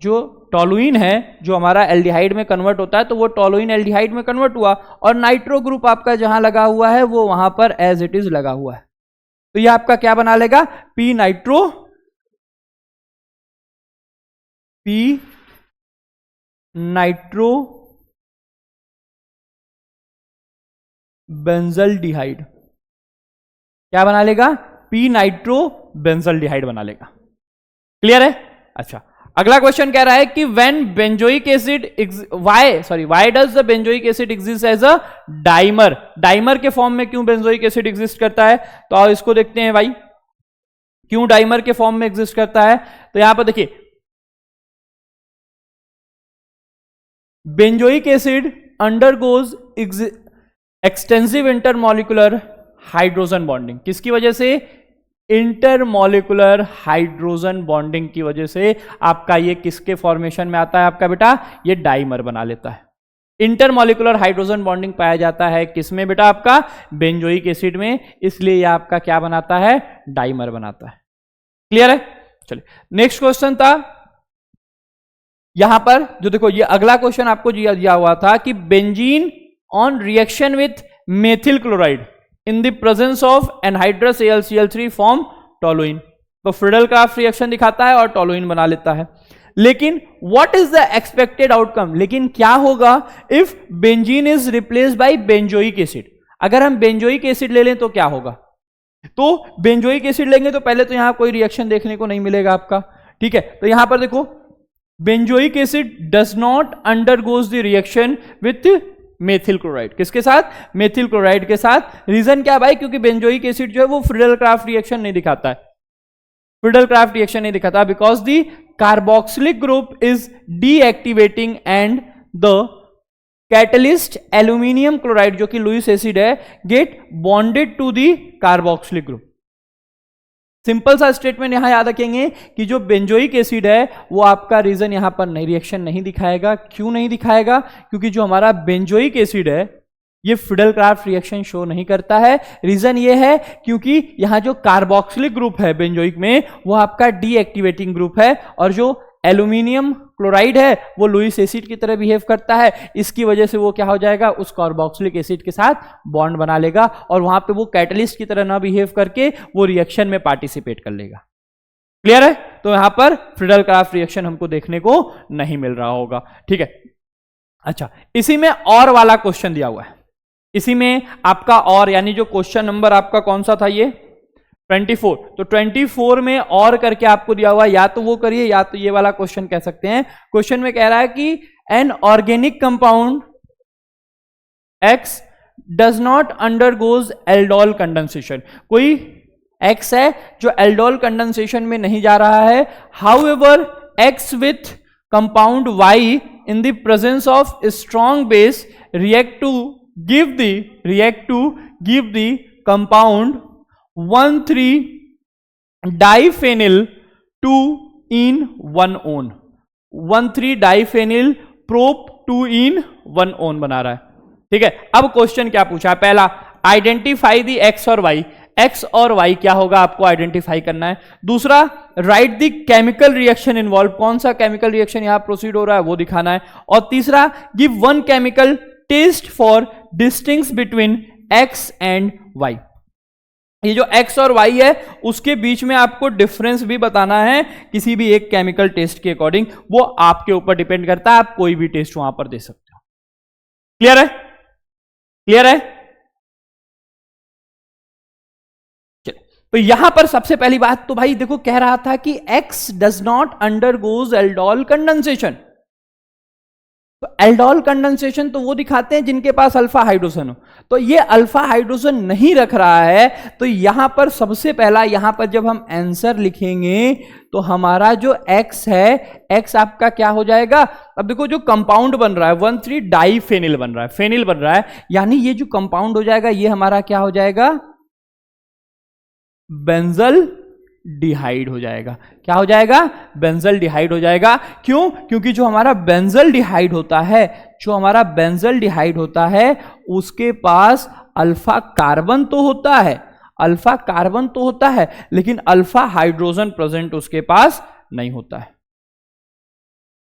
जो टोलुइन है जो हमारा एल्डिहाइड में कन्वर्ट होता है, तो वो टोलुइन एल्डिहाइड में कन्वर्ट हुआ, और नाइट्रो ग्रुप आपका जहां लगा हुआ है वो वहां पर एज इट इज लगा हुआ है। तो ये आपका क्या बना लेगा? पी नाइट्रो बेंजल्डिहाइड क्या बना लेगा? पी नाइट्रो बेंजल्डिहाइड बना लेगा। क्लियर है? अच्छा, अगला क्वेश्चन कह रहा है कि when benzoic acid why does the benzoic acid exist as a dimer. Dimer के फॉर्म में क्यों बेंजोइक एसिड एग्जिस्ट करता है? तो आओ इसको देखते हैं भाई, क्यों डाइमर के फॉर्म में एग्जिस्ट करता है। तो यहां पर देखिए, benzoic acid undergoes extensive intermolecular hydrogen bonding. किसकी वजह से? इंटरमॉलिक्यूलर हाइड्रोजन बॉन्डिंग की वजह से आपका ये किसके फॉर्मेशन में आता है आपका बेटा? ये डाइमर बना लेता है। इंटरमॉलिक्यूलर हाइड्रोजन बॉन्डिंग पाया जाता है किसमें बेटा? आपका बेंजोइक एसिड में, इसलिए ये आपका क्या बनाता है? डाइमर बनाता है। क्लियर है? चलिए नेक्स्ट क्वेश्चन था यहां पर, जो देखो ये अगला क्वेश्चन आपको दिया हुआ था कि benzene on reaction with methyl chloride in the presence of anhydrous AlCl3 form toluene. तो फ्रीडल-क्राफ्ट रिएक्शन दिखाता है और टोलुइन बना लेता है। लेकिन what is the expected outcome? लेकिन क्या होगा if benzene is replaced by benzoic acid? अगर हम बेंजोइक एसिड ले लें तो क्या होगा? तो बेंजोइक एसिड लेंगे तो पहले तो यहां कोई रिएक्शन देखने को नहीं मिलेगा आपका, ठीक है। तो यहां पर देखो, benzoic acid does not undergoes the reaction with methyl chloride. किसके साथ? मेथिल क्लोराइड के साथ। रीजन क्या भाई? क्योंकि बेंजोइक एसिड जो है वो फ्रीडल-क्राफ्ट रिएक्शन नहीं दिखाता है। फ्रीडल-क्राफ्ट रिएक्शन नहीं दिखाता because the carboxylic group is deactivating and the catalyst aluminium chloride, जो कि लुईस एसिड है, get bonded to the carboxylic group. Simple सा स्टेटमेंट यहां याद रखेंगे कि जो बेंजोइक एसिड है वो आपका रीजन यहां पर नहीं रिएक्शन नहीं दिखाएगा। क्यों नहीं दिखाएगा? क्योंकि जो हमारा बेंजोइक एसिड है ये फ्रीडल-क्राफ्ट रिएक्शन शो नहीं करता है। रीजन ये है क्योंकि यहां जो कार्बोक्सिलिक ग्रुप है बेंजोइक में वो आपका डीएक्टिवेटिंग ग्रुप है, और जो एल्यूमिनियम क्लोराइड है वो लुईस एसिड की तरह बिहेव करता है। इसकी वजह से वो क्या हो जाएगा? उस कार्बोक्सिलिक एसिड के साथ बॉन्ड बना लेगा, और वहां पे वो कैटलिस्ट की तरह ना बिहेव करके वो रिएक्शन में पार्टिसिपेट कर लेगा। क्लियर है? तो यहां पर फ्रीडल-क्राफ्ट रिएक्शन हमको देखने को नहीं मिल रहा होगा, ठीक है। अच्छा, इसी में और वाला क्वेश्चन दिया हुआ है, इसी में आपका और, यानी जो क्वेश्चन नंबर आपका कौन सा था? ये 24। तो 24 में और करके आपको दिया हुआ, या तो वो करिए या तो ये वाला क्वेश्चन कह सकते हैं। क्वेश्चन में कह रहा है कि an organic compound X does not undergoes aldol condensation. कोई X है जो एल्डोल कंडेंसेशन में नहीं जा रहा है। However X with compound Y in the presence of strong base react to give the compound 1,3-diphenyl 2 in 1 on 1,3-diphenyl prop 2 en 1 one बना रहा है। ठीक है, अब क्वेश्चन क्या पूछा है? पहला, आइडेंटिफाई दी एक्स और वाई। एक्स और वाई क्या होगा आपको आइडेंटिफाई करना है। दूसरा, right the chemical reaction involve, कौन सा केमिकल रिएक्शन यहां प्रोसीड हो रहा है वो दिखाना है। और तीसरा, give one chemical test for distinction between X and Y. ये जो x और y है उसके बीच में आपको डिफरेंस भी बताना है किसी भी एक केमिकल टेस्ट के अकॉर्डिंग, वो आपके ऊपर डिपेंड करता है, आप कोई भी टेस्ट वहां पर दे सकते हो। क्लियर है? क्लियर है? चलिए, तो यहां पर सबसे पहली बात तो भाई देखो, कह रहा था कि x does not undergoes aldol condensation. तो एल्डोल कंडेंसेशन तो वो दिखाते हैं जिनके पास अल्फा हाइड्रोजन हो, तो ये अल्फा हाइड्रोजन नहीं रख रहा है। तो यहां पर सबसे पहला, यहां पर जब हम आंसर लिखेंगे तो हमारा जो x है, x आपका क्या हो जाएगा? अब देखो जो कंपाउंड बन रहा है 1,3 डाइफेनिल बन रहा है, फेनिल बन रहा है, यानी ये जो कंपाउंड हो जाएगा ये हमारा क्या हो जाएगा? बेंजल डिहाइड हो जाएगा। क्या हो जाएगा? बेंजल डिहाइड हो जाएगा। क्यों? क्योंकि जो हमारा बेंजल डिहाइड होता है, जो हमारा बेंजल डिहाइड होता है उसके पास अल्फा कार्बन तो होता है, अल्फा कार्बन तो होता है, लेकिन अल्फा हाइड्रोजन प्रेजेंट उसके पास नहीं होता है।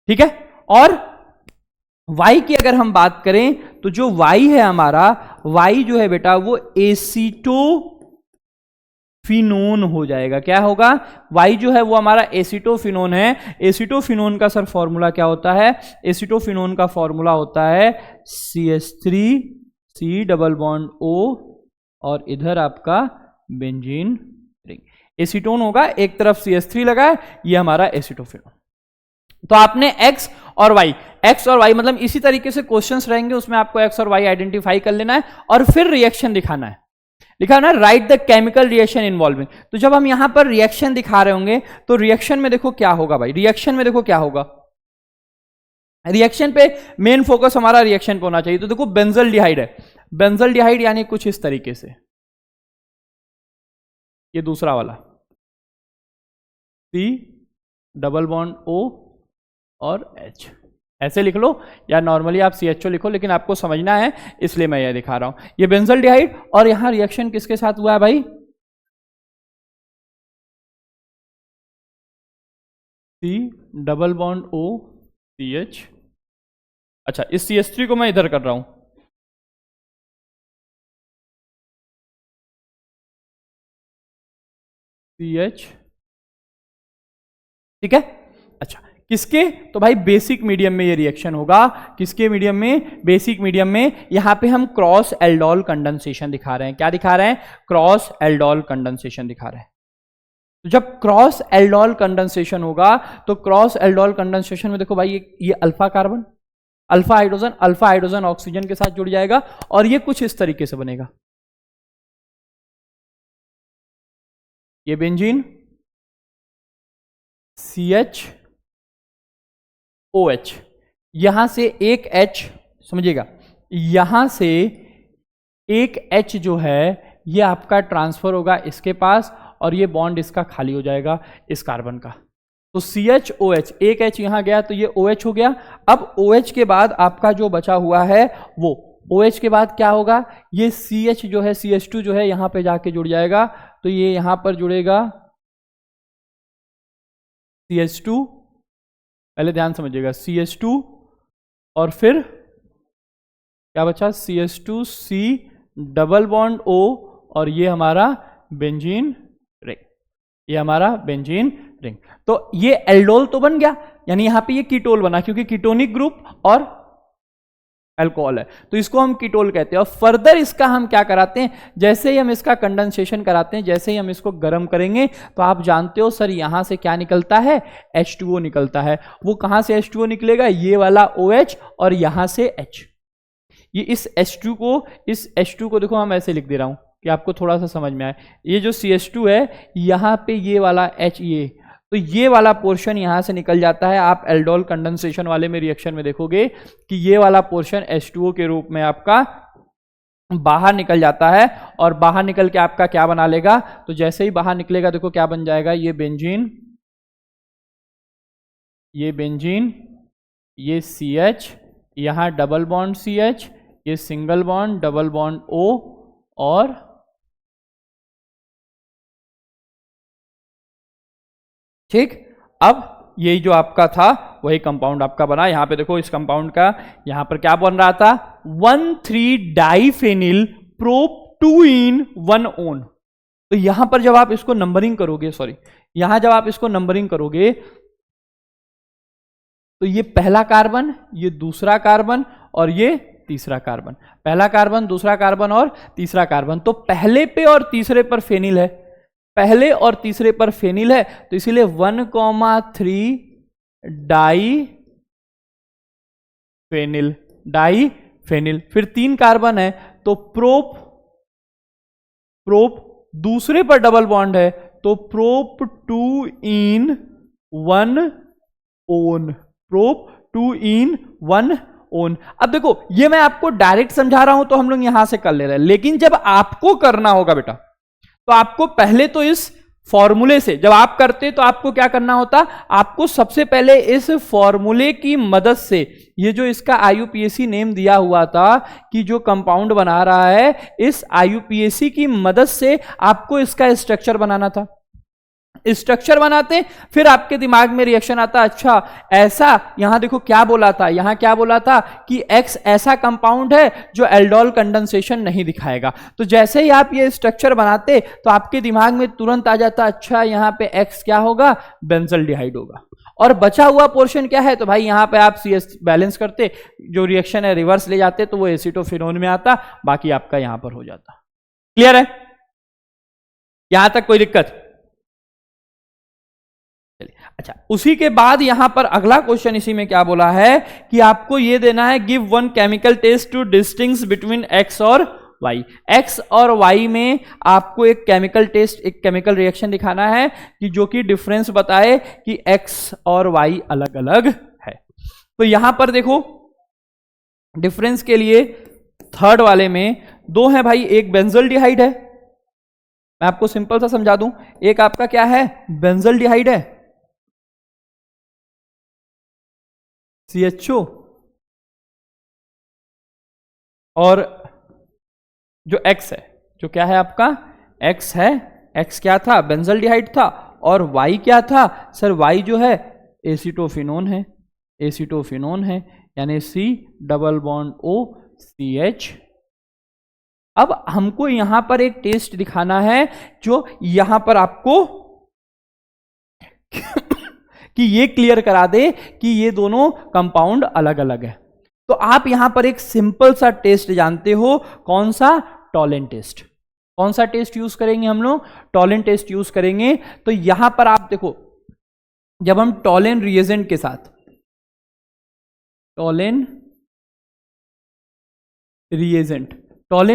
ठीक है, और Y की अगर हम बात करें तो जो Y है हमारा, Y जो है बेटा वो एसीटोफिनोन हो जाएगा। क्या होगा? Y जो है वो हमारा एसीटोफिनोन है। एसीटोफिनोन का सर फॉर्मूला क्या होता है? एसीटोफिनोन का फॉर्मूला होता है CH3 डबल बॉन्ड O और इधर आपका बेंजीन रिंग। एसीटोन होगा, एक तरफ CH3 लगा है, ये हमारा एसीटोफिनोन। तो आपने x और y मतलब इसी तरीके से क्वेश्चंस रहेंगे, उसमें आपको x और y आइडेंटिफाई कर लेना है और फिर रिएक्शन दिखाना है। लिखा ना, right the chemical reaction involving. तो जब हम यहां पर रिएक्शन दिखा रहे होंगे तो रिएक्शन में देखो क्या होगा भाई, रिएक्शन में देखो क्या होगा, रिएक्शन पे मेन फोकस हमारा रिएक्शन पे होना चाहिए। तो देखो बेंजल डिहाइड है, बेंजल डिहाइड यानी कुछ इस तरीके से, ये दूसरा वाला C डबल बॉन्ड O और H, ऐसे लिख लो या नॉर्मली आप CHO लिखो, लेकिन आपको समझना है इसलिए मैं ये दिखा रहा हूं। ये बेंजल डिहाइड, और यहां रिएक्शन किसके साथ हुआ है भाई? C double bond O CH। अच्छा, इस CH3 को मैं इधर कर रहा हूं, CH। ठीक है, अच्छा किसके? तो भाई बेसिक मीडियम में ये रिएक्शन होगा। किसके मीडियम में? बेसिक मीडियम में। यहां पे हम क्रॉस एल्डोल कंडेंसेशन दिखा रहे हैं। क्या दिखा रहे हैं? क्रॉस एल्डोल कंडेंसेशन दिखा रहे हैं। तो जब क्रॉस एल्डोल कंडेंसेशन होगा तो क्रॉस एल्डोल कंडेंसेशन में देखो भाई ये alpha carbon, alpha hydrogen oxygen के साथ जुड़ जाएगा और ये कुछ इस तरीके से बनेगा। ये बेंजीन CHOH, यहां से एक H, समझिएगा, यहां से एक H जो है ये आपका ट्रांसफर होगा इसके पास और ये बॉन्ड इसका खाली हो जाएगा इस कार्बन का। तो CHOH, एक H यहां गया तो ये OH हो गया। अब OH के बाद आपका जो बचा हुआ है वो OH के बाद क्या होगा? ये CH जो है, CH2 जो है यहां पे जाके जुड़ जाएगा, तो ये यहां पर जुड़ेगा CH2, पहले ध्यान समझिएगा, CH2 और फिर क्या बचा? CH2C डबल बॉन्ड O और ये हमारा बेंजीन रिंग, ये हमारा बेंजीन रिंग। तो ये एल्डोल तो बन गया, यानी यहां पे ये कीटोल बना, क्योंकि कीटोनिक ग्रुप और अल्कोहल है तो इसको हम कीटोल कहते हैं। और फर्दर इसका हम क्या कराते हैं, जैसे ही हम इसका कंडेंसेशन कराते हैं, जैसे ही हम इसको गर्म करेंगे तो आप जानते हो सर यहां से क्या निकलता है? H2O निकलता है। वो कहां से H2O निकलेगा? ये वाला OH और यहां से H। ये इस H2 को देखो हम ऐसे लिख दे रहा हूं कि आपको थोड़ा सा समझ में आए। ये जो CH2 है यहां पे ये वाला H, ये तो ये वाला पोर्शन यहां से निकल जाता है। आप एल्डोल कंडेंसेशन वाले में रिएक्शन में देखोगे कि ये वाला पोर्शन H2O के रूप में आपका बाहर निकल जाता है और बाहर निकल के आपका क्या बना लेगा? तो जैसे ही बाहर निकलेगा देखो क्या बन जाएगा? ये बेंजीन, ये CH, यहां डबल बॉन्ड CH, ये single bond, double bond O, और ठीक। अब यही जो आपका था वही कंपाउंड आपका बना। यहां पे देखो इस कंपाउंड का यहां पर क्या बन रहा था, 1,3-डाइफेनिल प्रोप 2-in-1-on। तो यहां पर जब आप इसको नंबरिंग करोगे, सॉरी, यहां जब आप इसको नंबरिंग करोगे तो ये पहला कार्बन, ये दूसरा कार्बन और ये तीसरा कार्बन, पहला कार्बन, दूसरा कार्बन और तीसरा कार्बन। तो पहले पे और तीसरे पर फेनिल है, पहले और तीसरे पर फेनिल है, तो इसीलिए 1,3-डाइफेनिल, डाइफेनिल। फिर 3 कार्बन है तो प्रोप, दूसरे पर डबल बॉन्ड है तो प्रोप 2-in-1-on, प्रोप 2-in-1-on। अब देखो ये मैं आपको डायरेक्ट समझा रहा हूं तो हम लोग यहां से कर ले रहे हैं, लेकिन जब आपको करना होगा बेटा तो आपको पहले तो इस फॉर्मूले से, जब आप करते तो आपको क्या करना होता, आपको सबसे पहले इस फॉर्मूले की मदद से, ये जो इसका IUPAC नेम दिया हुआ था कि जो कंपाउंड बना रहा है, इस IUPAC की मदद से आपको इसका स्ट्रक्चर बनाना था। स्ट्रक्चर बनाते फिर आपके दिमाग में रिएक्शन आता, अच्छा ऐसा, यहां देखो क्या बोला था, यहां क्या बोला था कि X ऐसा कंपाउंड है जो एल्डोल कंडेंसेशन नहीं दिखाएगा। तो जैसे ही आप ये स्ट्रक्चर बनाते तो आपके दिमाग में तुरंत आ जाता, अच्छा यहां पे X क्या होगा, बेंजल्डिहाइड होगा। और बचा हुआ पोर्शन क्या है, तो भाई यहां पे आप CS बैलेंस करते, जो रिएक्शन है रिवर्स ले जाते तो वो एसीटोफिनोन में आता, बाकी आपका यहां पर हो जाता। क्लियर है, यहां तक कोई दिक्कत? अच्छा, उसी के बाद यहां पर अगला क्वेश्चन इसी में क्या बोला है कि आपको यह देना है, give one chemical test to distinguish between X और Y। X और Y में आपको एक केमिकल टेस्ट, एक केमिकल रिएक्शन दिखाना है कि जो कि डिफरेंस बताए कि X और Y अलग अलग है। तो यहां पर देखो डिफरेंस के लिए थर्ड वाले में 2 है भाई, एक बेंजल्डिहाइड है, मैं आपको सिंपल सा समझा दूं, एक आपका क्या है, बेंजल्डिहाइड है, CHO, और जो X है, जो क्या है आपका X है, X क्या था, बेंजल्डिहाइड था, और Y क्या था सर, Y जो है एसीटोफिनोन है, एसीटोफिनोन है, यानी C double bond O CH। अब हमको यहां पर एक टेस्ट दिखाना है जो यहां पर आपको कि ये क्लियर करा दे कि ये दोनों कंपाउंड अलग अलग है। तो आप यहां पर एक सिंपल सा टेस्ट जानते हो, कौन सा, टॉलेन टेस्ट। कौन सा टेस्ट यूज करेंगे हम लोग, टॉलेन टेस्ट यूज करेंगे। तो यहां पर आप देखो, जब हम टॉलेन रिएजेंट के साथ, टॉलेन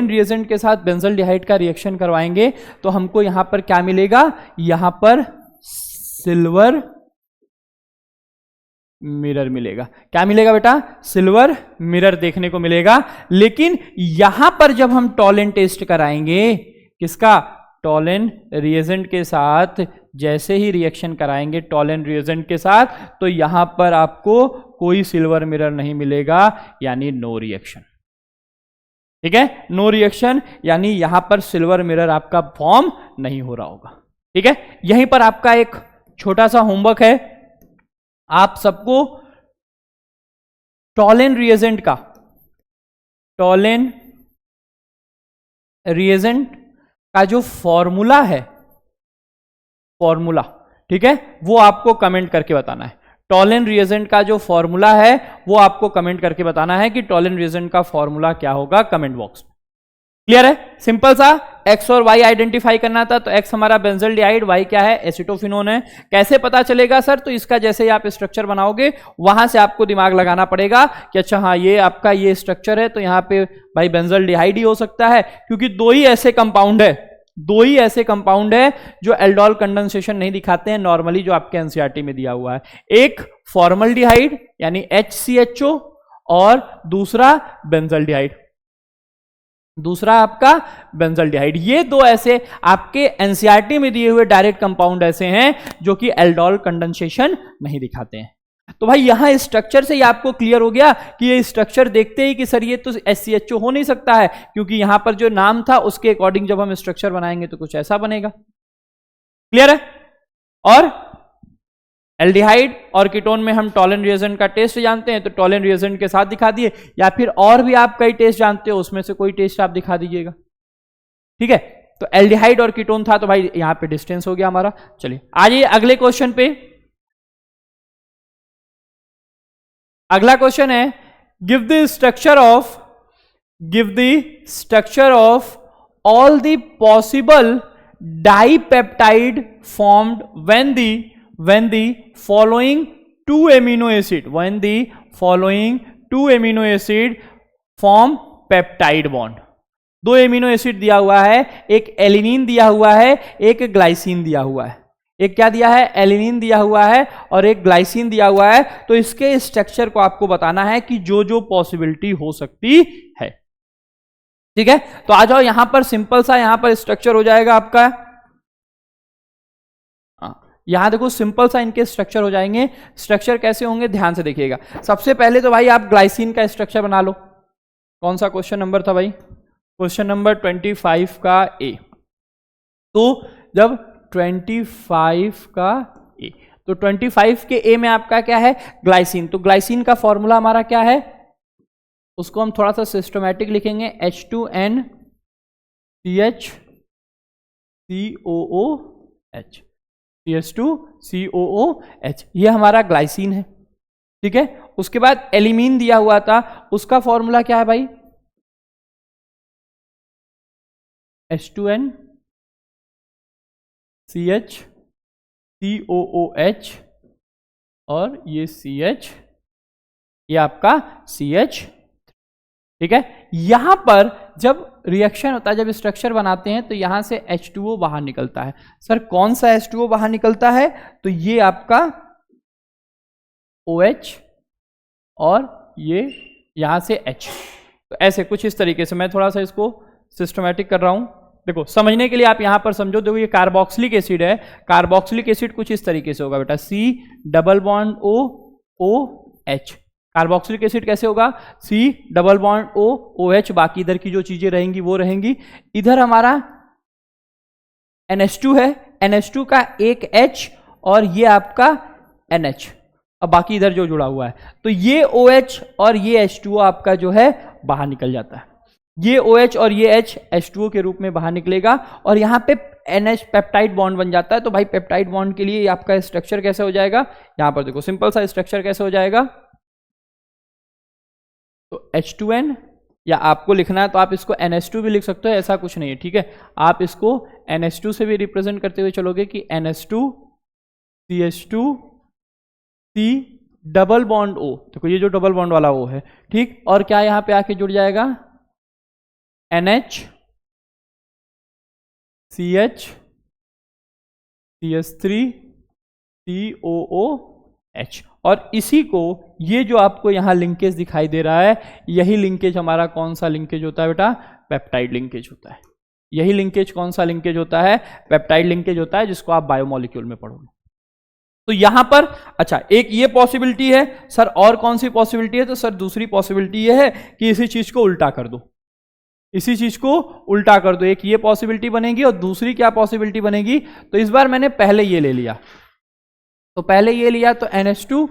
रिएजेंट के साथ बेंजल्डिहाइड का रिएक्शन करवाएंगे तो हमको यहां पर क्या मिलेगा, यहां पर सिल्वर मिरर मिलेगा। क्या मिलेगा बेटा, सिल्वर मिरर देखने को मिलेगा। लेकिन यहां पर जब हम टॉलेन टेस्ट कराएंगे, किसका, टॉलेन रिएजेंट के साथ, जैसे ही रिएक्शन कराएंगे टॉलेन रिएजेंट के साथ, तो यहां पर आपको कोई सिल्वर मिरर नहीं मिलेगा, यानी नो रिएक्शन। ठीक है, नो रिएक्शन, यानी यहां पर सिल्वर मिरर आपका फॉर्म नहीं हो रहा होगा। ठीक है, यहीं पर आपका एक छोटा सा होमवर्क है, आप सबको टॉलेन रिएजेंट का, टॉलेन रिएजेंट का जो फॉर्मूला है, फॉर्मूला, ठीक है, वो आपको कमेंट करके बताना है। टॉलेन रिएजेंट का जो फॉर्मूला है वो आपको कमेंट करके बताना है कि टॉलेन रिएजेंट का फॉर्मूला क्या होगा, कमेंट बॉक्स में। क्लियर है, सिंपल सा, X और Y आइडेंटिफाई करना था, तो X हमारा बेंजल्डिहाइड, Y क्या है, एसीटोफिनोन है। कैसे पता चलेगा सर, तो इसका जैसे ही आप स्ट्रक्चर बनाओगे वहां से आपको दिमाग लगाना पड़ेगा कि अच्छा हाँ ये आपका ये स्ट्रक्चर है, तो यहाँ पे भाई बेंजल्डिहाइड ही हो सकता है, क्योंकि दो ही ऐसे कंपाउंड है जो एल्डोल कंडेंसेशन नहीं दिखाते हैं नॉर्मली, जो आपके एनसीईआरटी में दिया हुआ है। एक फॉर्मल्डिहाइड यानी HCHO और दूसरा बेंजल्डिहाइड, दूसरा आपका बेंजल्डिहाइड। ये दो ऐसे आपके एनसीईआरटी में दिए हुए डायरेक्ट कंपाउंड ऐसे हैं जो कि एल्डोल कंडेंसेशन नहीं दिखाते हैं। तो भाई यहां स्ट्रक्चर से ही आपको क्लियर हो गया कि ये स्ट्रक्चर देखते ही कि सर ये तो SCHO हो नहीं सकता है, क्योंकि यहां पर जो नाम था उसके अकॉर्डिंग जब हम स्ट्रक्चर बनाएंगे तो कुछ ऐसा बनेगा। क्लियर है? और एल्डिहाइड और कीटोन में हम टॉलन रिएजेंट का टेस्ट जानते हैं, तो टॉलन रिएजेंट के साथ दिखा दिए, या फिर और भी आप कई टेस्ट जानते हो उसमें से कोई टेस्ट आप दिखा दीजिएगा। ठीक है, तो एल्डिहाइड और कीटोन था तो भाई यहां पे डिस्टेंस हो गया हमारा। चलिए आइए अगले क्वेश्चन पे। अगला क्वेश्चन है, give the structure of all the possible dipeptide formed when the following two amino acid form peptide bond। दो एमिनो एसिड दिया हुआ है, एक एलिनिन दिया हुआ है, एक ग्लाइसिन दिया हुआ है। एक क्या दिया है? एलिनिन दिया हुआ है और एक ग्लाइसिन दिया हुआ है। तो इसके स्ट्रक्चर को आपको बताना है कि जो जो पॉसिबिलिटी हो सकती है। ठीक है, तो आ जाओ यहां पर सिंपल सा यहां पर स्ट्रक्चर हो जाएगा आपका। यहां देखो सिंपल सा इनके स्ट्रक्चर हो जाएंगे। स्ट्रक्चर कैसे होंगे ध्यान से देखिएगा। सबसे पहले तो भाई आप ग्लाइसिन का स्ट्रक्चर बना लो। कौन सा क्वेश्चन नंबर था भाई? क्वेश्चन नंबर 25 का ए। तो जब 25 का ए, तो 25 के ए में आपका क्या है? ग्लाइसिन। तो ग्लाइसिन का फॉर्मूला हमारा क्या है? उसको हम थोड़ा सा सिस्टमैटिक लिखेंगे, H2NCH COOH, CH2COOH, ये हमारा ग्लाइसिन है। ठीक है, उसके बाद एलिमीन दिया हुआ था, उसका फॉर्मूला क्या है भाई? H2NCH COOH और ये CH, ये आपका CH। ठीक है, यहां पर जब रिएक्शन होता है, जब स्ट्रक्चर बनाते हैं तो यहां से H2O बाहर निकलता है। सर कौन सा H2O बाहर निकलता है? तो ये आपका OH और ये यहां से H। तो ऐसे कुछ इस तरीके से मैं थोड़ा सा इसको सिस्टमैटिक कर रहा हूं। देखो समझने के लिए आप यहां पर समझो, देखो ये कार्बोक्सिलिक एसिड है। कार्बोक्सिलिक एसिड कुछ इस तरीके से होगा बेटा, C double bond OH। Carboxylic acid कैसे होगा? C डबल बॉन्ड OH, बाकी इधर की जो चीजें रहेंगी वो रहेंगी। इधर हमारा NH2 है, NH2 का एक H और ये आपका NH, अब बाकी इधर जो जुड़ा हुआ है। तो ये OH और ये H2O आपका जो है बाहर निकल जाता है। ये OH और ये H H2O के रूप में बाहर निकलेगा और यहाँ पे NH पेप्टाइड बॉन्ड बन जाता है। तो भाई पेप्टाइड बॉन्ड के लिए आपका स्ट्रक्चर कैसे हो जाएगा? यहां पर देखो सिंपल सा स्ट्रक्चर कैसे हो जाएगा। तो H2N, या आपको लिखना है तो आप इसको NH2 भी लिख सकते हो, ऐसा कुछ नहीं है। ठीक है, आप इसको NH2 से भी रिप्रेजेंट करते हुए चलोगे कि NH2 CH2 C double bond O। देखो ये जो डबल बॉन्ड वाला O है, ठीक, और क्या यहां पे आके जुड़ जाएगा? NH CH CH3 COOH। और इसी को, ये जो आपको यहां लिंकेज दिखाई दे रहा है, यही लिंकेज हमारा कौन सा लिंकेज होता है बेटा? पेप्टाइड लिंकेज होता है। यही लिंकेज कौन सा लिंकेज होता है? पेप्टाइड लिंकेज होता है, जिसको आप बायोमोलिक्यूल में पढ़ोगे। तो यहां पर अच्छा एक ये पॉसिबिलिटी है। सर और कौन सी पॉसिबिलिटी है? तो सर दूसरी पॉसिबिलिटी ये है कि इसी चीज को उल्टा कर दो, इसी चीज को उल्टा कर दो। एक ये पॉसिबिलिटी बनेगी और दूसरी क्या पॉसिबिलिटी बनेगी? तो इस बार मैंने पहले ये ले लिया, तो पहले ये लिया तो NH2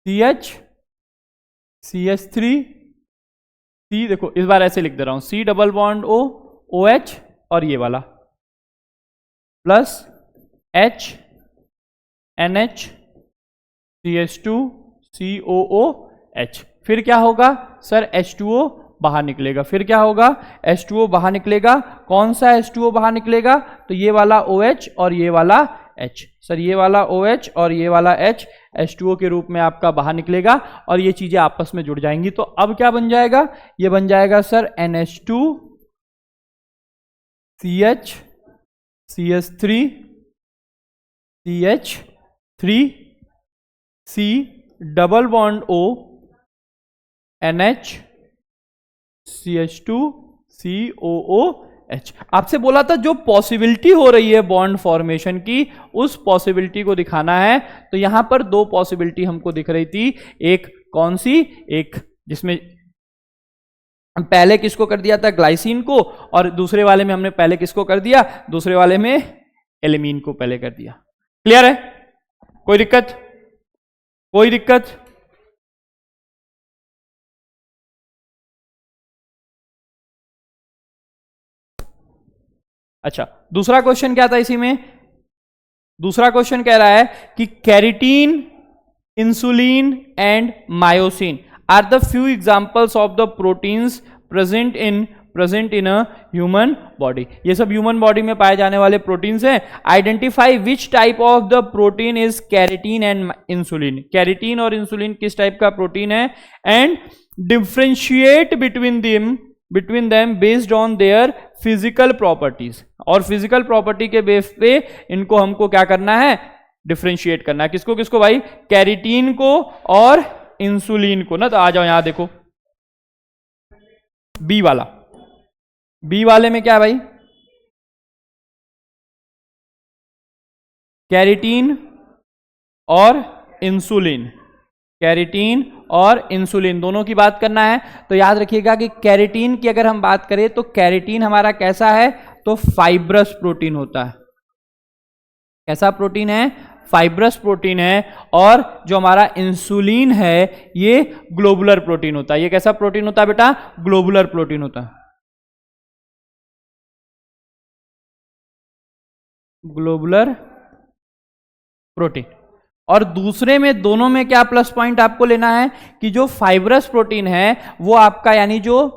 CH CH3 C, देखो इस बार ऐसे लिख दे रहा हूं, C डबल बॉन्ड OH और ये वाला plus H NH CH2 COOH। फिर क्या होगा सर? H2O बाहर निकलेगा। फिर क्या होगा? H2O बाहर निकलेगा। कौन सा H2O बाहर निकलेगा? तो ये वाला OH और ये वाला H। सर ये वाला OH और ये वाला H H2O के रूप में आपका बाहर निकलेगा और ये चीजें आपस में जुड़ जाएंगी। तो अब क्या बन जाएगा? ये बन जाएगा sir NH2 CH CH3 CH3 C double bond O NH CH2 COOH। H। आपसे बोला था जो पॉसिबिलिटी हो रही है बॉन्ड फॉर्मेशन की, उस पॉसिबिलिटी को दिखाना है। तो यहां पर दो पॉसिबिलिटी हमको दिख रही थी, एक कौन सी, एक जिसमें पहले किसको कर दिया था, ग्लाइसिन को, और दूसरे वाले में हमने पहले किसको कर दिया, दूसरे वाले में एलिमीन को पहले कर दिया। क्लियर है? कोई दिक्कत? कोई दिक्कत? अच्छा, दूसरा क्वेश्चन क्या था इसी में? दूसरा क्वेश्चन कह रहा है कि keratin, insulin and myosin are the few examples of the proteins present in a human body. ये सब ह्यूमन बॉडी में पाए जाने वाले प्रोटीन्स हैं। Identify which type of the protein is keratin and insulin. Keratin और इंसुलिन किस type का प्रोटीन है, and differentiate between them based on their physical properties. और फिजिकल प्रॉपर्टी के बेस पे इनको हमको क्या करना है, डिफ्रेंशिएट करना है। किसको किसको भाई? कैरिटीन को और इंसुलिन को ना। तो आ जाओ यहां देखो, बी वाला, बी वाले में क्या है भाई, कैरिटीन और इंसुलिन, कैरिटीन और इंसुलिन दोनों की बात करना है। तो याद रखिएगा कि कैरिटीन की अगर हम बात करें तो कैरिटीन हमारा कैसा है, तो फाइब्रस प्रोटीन होता है। कैसा प्रोटीन है? फाइब्रस प्रोटीन है। और जो हमारा इंसुलिन है ये ग्लोबुलर प्रोटीन होता है। ये कैसा प्रोटीन होता है बेटा? ग्लोबुलर प्रोटीन होता है, ग्लोबुलर प्रोटीन। और दूसरे में, दोनों में क्या प्लस पॉइंट आपको लेना है कि जो फाइब्रस प्रोटीन है वो आपका, यानी जो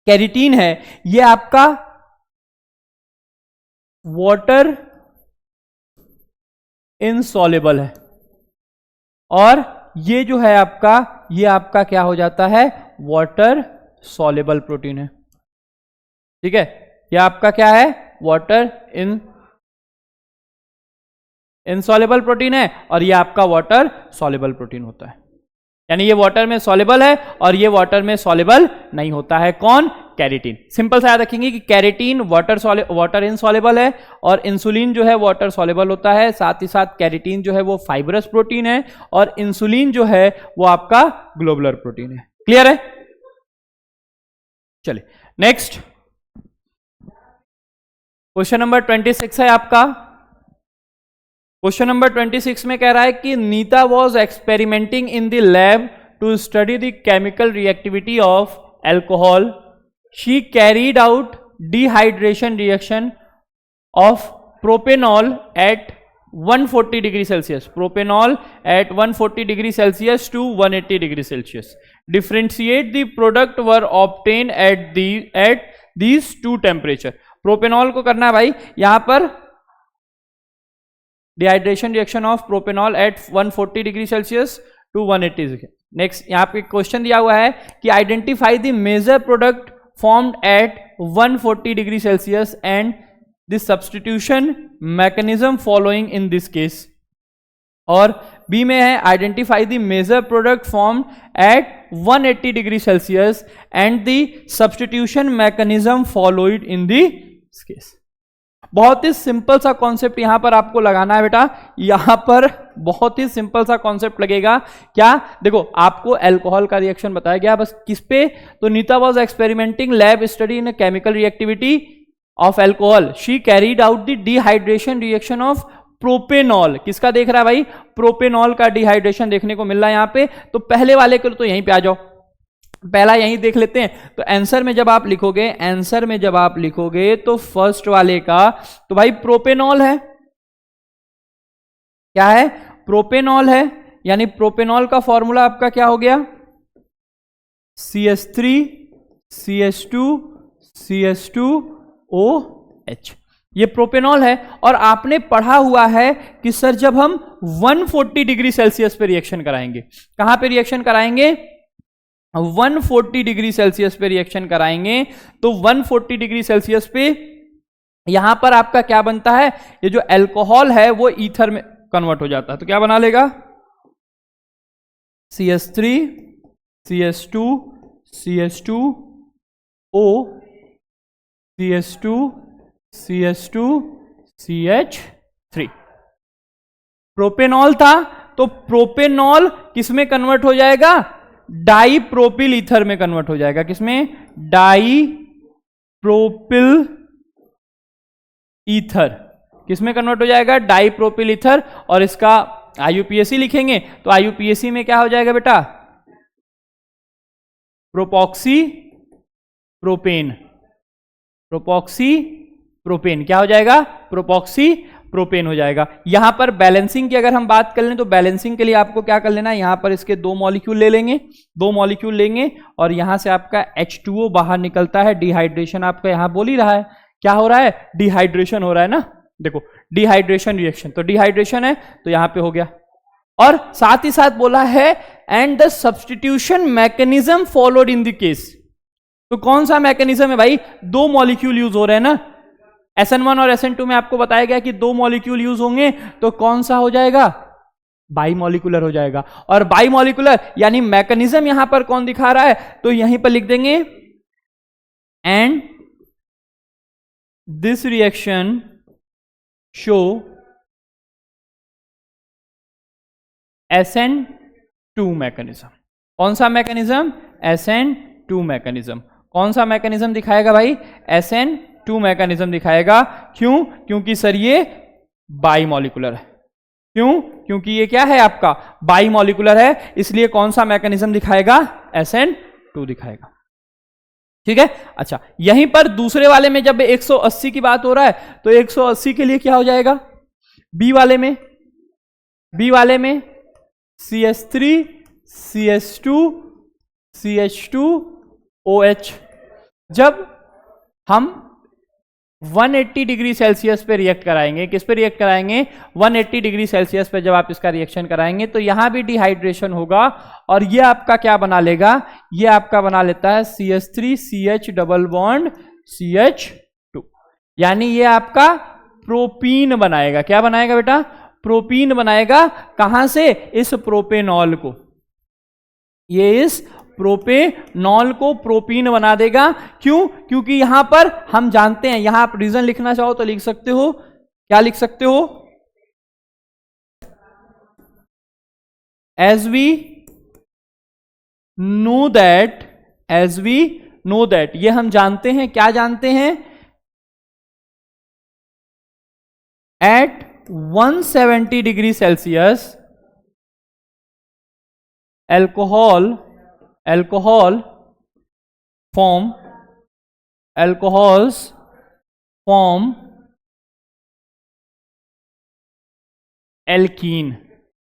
कैरिटीन है ये आपका वाटर इनसॉल्युबल है, और ये जो है आपका, ये आपका क्या हो जाता है, वाटर सॉल्युबल प्रोटीन है। ठीक है, ये आपका क्या है, वाटर इनसॉल्युबल प्रोटीन है, और ये आपका वाटर सॉल्युबल प्रोटीन होता है। यानी ये वाटर में सॉल्युबल है और ये वाटर में सॉल्युबल नहीं होता है। कौन? कैरिटीन। सिंपल सा याद रखेंगे कि कैरिटीन वाटर इनसॉल्युबल है, और इंसुलिन जो है वाटर सॉल्युबल होता है। साथ ही साथ कैरिटीन जो है वो फाइब्रस प्रोटीन है, और इंसुलिन जो है वो आपका ग्लोबुलर प्रोटीन है। क्लियर है? चलिए नेक्स्ट क्वेश्चन नंबर 26 है आपका। क्वेश्चन नंबर 26 में कह रहा है कि Neeta was experimenting in the lab to study the chemical reactivity of alcohol. She carried out dehydration reaction of propanol at 140 degree Celsius, propanol at 140 degree Celsius to 180 degree Celsius. Differentiate the product were obtain at these two temperature. Propanol को करना है भाई यहां पर dehydration reaction of propanol at 140 degree Celsius to 180। Next यहां पे question दिया हुआ है कि identify the major product formed at 140 degree Celsius and the substitution mechanism following in this case. और बी में है identify the major product formed at 180 degree Celsius and the substitution mechanism followed in this case. बहुत ही simple सा concept यहां पर आपको लगाना है बेटा। यहां पर बहुत ही सिंपल सा कॉन्सेप्ट लगेगा। क्या? देखो आपको अल्कोहल का रिएक्शन बताया गया, बस किस पे, तो Neeta was experimenting lab study in chemical reactivity of alcohol. She carried out the dehydration reaction of propanol. किसका देख रहा है भाई? प्रोपेनॉल का डिहाइड्रेशन देखने को मिल रहा है यहां पे। तो पहले वाले के तो यहीं पे आ जाओ, पहला यहीं देख लेते हैं। तो आंसर में जब आप लिखोगे, आंसर में जब आप लिखोगे तो फर्स्ट वाले का तो भाई प्रोपेनॉल है। क्या है? प्रोपेनॉल है। यानी प्रोपेनॉल का फॉर्मूला आपका क्या हो गया? CH3 CH2 CH2OH। ये प्रोपेनॉल है। और आपने पढ़ा हुआ है कि सर जब हम 140 डिग्री सेल्सियस पे रिएक्शन कराएंगे, कहां पे रिएक्शन कराएंगे? 140 डिग्री सेल्सियस पे रिएक्शन कराएंगे। तो 140 डिग्री सेल्सियस पे यहां पर आपका क्या बनता है? ये जो अल्कोहल है वो ईथर में कन्वर्ट हो जाता है। तो क्या बना लेगा? CH3 CH2 CH2O CH2 CH2 CH3। Propanol था तो प्रोपेनॉल किसमें कन्वर्ट हो जाएगा? डाई प्रोपिल ईथर में कन्वर्ट हो जाएगा। किसमें? Di propyl ether. किसमें कन्वर्ट हो जाएगा? Di propyl ether. और इसका IUPAC लिखेंगे तो IUPAC में क्या हो जाएगा बेटा? प्रोपॉक्सी प्रोपेन। प्रोपॉक्सी प्रोपेन क्या हो जाएगा? प्रोपॉक्सी प्रोपेन हो जाएगा। यहां पर बैलेंसिंग की अगर हम बात कर लें तो बैलेंसिंग के लिए आपको क्या कर लेना है? यहां पर इसके 2 मॉलिक्यूल ले लेंगे, 2 मॉलिक्यूल लेंगे और यहां से आपका H2O बाहर निकलता है। डिहाइड्रेशन आपका यहां बोल ही रहा है। क्या हो रहा है? डिहाइड्रेशन हो रहा है ना। देखो डिहाइड्रेशन रिएक्शन, तो डिहाइड्रेशन है तो यहां पे हो गया। और साथ ही साथ बोला है and the substitution mechanism followed in the case. तो कौन सा मैकेनिज्म है भाई? 2 मॉलिक्यूल यूज हो रहे हैं ना। SN1 और SN2 में आपको बताया गया कि 2 मॉलिक्यूल यूज होंगे तो कौन सा हो जाएगा? बाई मॉलिकुलर हो जाएगा। और बाई मॉलिकुलर यानी मैकेनिज्म यहां पर कौन दिखा रहा है? तो यहीं पर लिख देंगे and this reaction show SN2 mechanism. कौन सा मैकेनिज्म? SN2 mechanism. कौन सा मैकेनिज्म दिखाएगा भाई? SN2 मैकेनिज्म दिखाएगा। क्यों? क्योंकि सर ये बाई मॉलिकुलर है। क्यों? क्योंकि ये क्या है आपका? बाई मॉलिकुलर है, इसलिए कौन सा मैकेनिज्म दिखाएगा? SN2 दिखाएगा। ठीक है। अच्छा, यहीं पर दूसरे वाले में जब 180 की बात हो रहा है तो 180 के लिए क्या हो जाएगा? बी वाले में CH3 CH2 CH2OH। जब हम 180 डिग्री सेल्सियस पे रिएक्ट कराएंगे, किस पे रिएक्ट कराएंगे? 180 डिग्री सेल्सियस पे जब आप इसका रिएक्शन कराएंगे तो यहां भी डिहाइड्रेशन होगा और ये आपका क्या बना लेगा? ये आपका बना लेता है CH3 CH double bond CH2, यानी ये आपका प्रोपीन बनाएगा। क्या बनाएगा बेटा? प्रोपीन बनाएगा। कहां से? इस प्रोपेनॉल को। ये इस प्रोपेनॉल को प्रोपीन बना देगा। क्यों? क्योंकि यहां पर हम जानते हैं, यहां आप रीजन लिखना चाहो तो लिख सकते हो। क्या लिख सकते हो? एज वी नो दैट, ये हम जानते हैं। क्या जानते हैं? At 170 degree Celsius alcohol alcohols form alkene।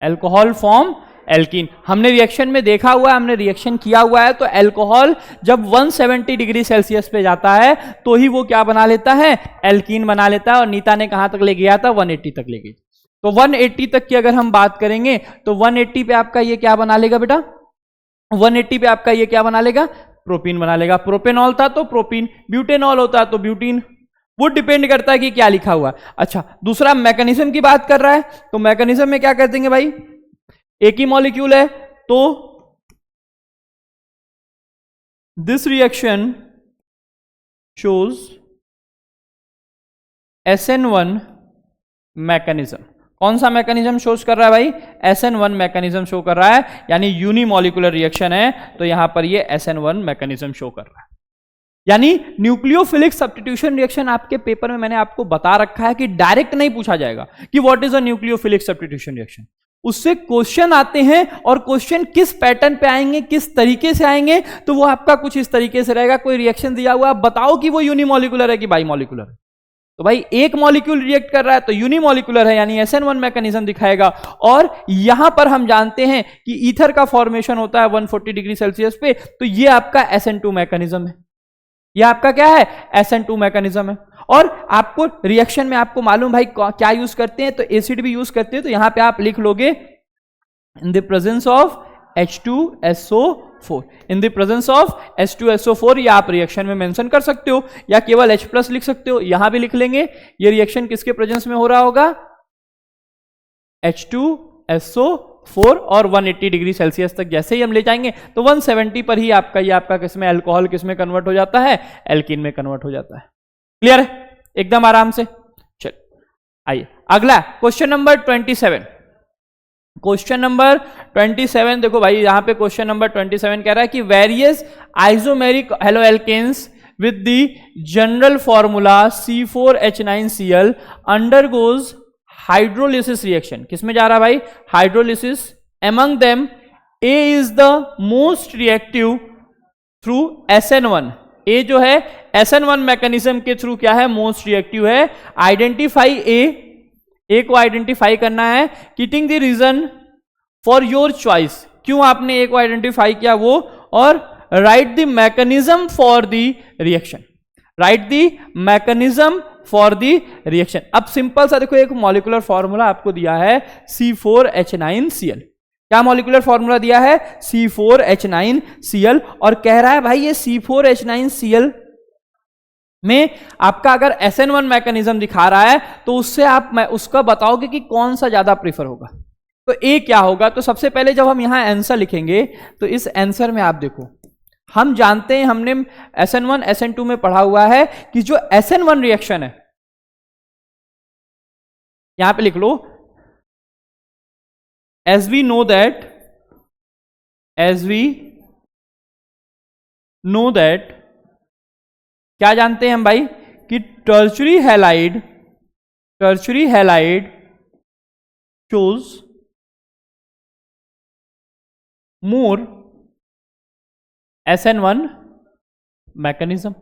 Alcohol form alkene. हमने रिएक्शन में देखा हुआ है, हमने रिएक्शन किया हुआ है। तो अल्कोहल जब 170 डिग्री सेल्सियस पे जाता है तो ही वो क्या बना लेता है? एल्कीन बना लेता है। और नीता ने कहां तक ले गया था? 180 तक ले गई। तो 180 तक की अगर हम बात करेंगे तो 180 पे आपका ये क्या बना लेगा बेटा? 180 पे आपका ये क्या बना लेगा? प्रोपीन बना लेगा। प्रोपेनॉल था तो प्रोपीन, ब्यूटेनॉल होता तो ब्यूटीन। वो डिपेंड करता है कि क्या लिखा हुआ है। अच्छा, दूसरा मैकेनिज्म की बात कर रहा है तो मैकेनिज्म में क्या कर देंगे भाई? एक ही मॉलिक्यूल है तो this reaction shows SN1 mechanism. कौन सा मैकेनिज्म शोज कर रहा है भाई? SN1 मैकेनिज्म शो कर रहा है, यानी यूनिमॉलिकुलर रिएक्शन है तो यहां पर ये SN1 मैकेनिज्म शो कर रहा है। यानी न्यूक्लियोफिलिक सब्स्टिट्यूशन रिएक्शन आपके पेपर में मैंने आपको बता रखा है कि डायरेक्ट नहीं पूछा जाएगा कि what is a nucleophilic substitution reaction. उससे क्वेश्चन आते हैं और क्वेश्चन किस पैटर्न पे आएंगे, किस तरीके से आएंगे, तो वो आपका कुछ इस तरीके से रहेगा। कोई रिएक्शन दिया हुआ, आप बताओ कि वो यूनिमॉलिकुलर है कि बाईमॉलिकुलर है। तो भाई एक मॉलिक्यूल रिएक्ट कर रहा है तो यूनिमॉलिकुलर है, यानी SN1 मैकेनिज्म दिखाएगा। और यहां पर हम जानते हैं कि ईथर का फॉर्मेशन होता है 140 डिग्री सेल्सियस पे, तो ये आपका SN2 मैकेनिज्म है। ये आपका क्या है? SN2 मैकेनिज्म है। और आपको रिएक्शन में आपको मालूम भाई क्या यूज करते हैं? तो एसिड भी यूज करते हैं। तो यहां पे आप लिख लोगे इन the presence of H2SO4। In the presence of H2SO4 ये आप रिएक्शन में मेंशन कर सकते हो, या केवल H+ लिख सकते हो। यहां भी लिख लेंगे। ये रिएक्शन किसके प्रेजेंस में हो रहा होगा? H2SO4। और 180 डिग्री सेल्सियस तक जैसे ही हम ले जाएंगे तो 170 पर ही आपका ये आपका किसमें? अल्कोहल किसमें कन्वर्ट हो जाता है? एल्कीन में कन्वर्ट हो जाता है। क्लियर है एकदम आराम से। चल आइए अगला क्वेश्चन नंबर 27। क्वेश्चन नंबर 27 देखो भाई, यहां पे क्वेश्चन नंबर 27 कह रहा है कि various isomeric halo alkanes with the general formula C4H9Cl undergoes hydrolysis reaction। किसमें जा रहा भाई? Hydrolysis. among them A is the most reactive through SN1। A जो है SN1 मैकेनिज्म के थ्रू क्या है? मोस्ट रिएक्टिव है। आइडेंटिफाई ए को आइडेंटिफाई करना है। Citing the reason for your choice, क्यों आपने ए को आइडेंटिफाई किया वो, और write the mechanism for the reaction. Write the mechanism for the reaction. अब सिंपल सा देखो, एक मॉलिक्यूलर फॉर्मूला आपको दिया है C4H9Cl। क्या मॉलिक्यूलर फॉर्मूला दिया है? C4H9Cl। और कह रहा है भाई ये C4H9Cl में आपका अगर SN1 मैकेनिज्म दिखा रहा है तो उससे आप उसका बताओगे कि कौन सा ज्यादा प्रीफर होगा। तो ए क्या होगा? तो सबसे पहले जब हम यहां आंसर लिखेंगे तो इस आंसर में आप देखो, हम जानते हैं, हमने SN1 SN2 में पढ़ा हुआ है कि जो SN1 रिएक्शन है, यहां पे लिख लो, as we know that क्या जानते हैं हम भाई कि tertiary halide shows more SN1 mechanism.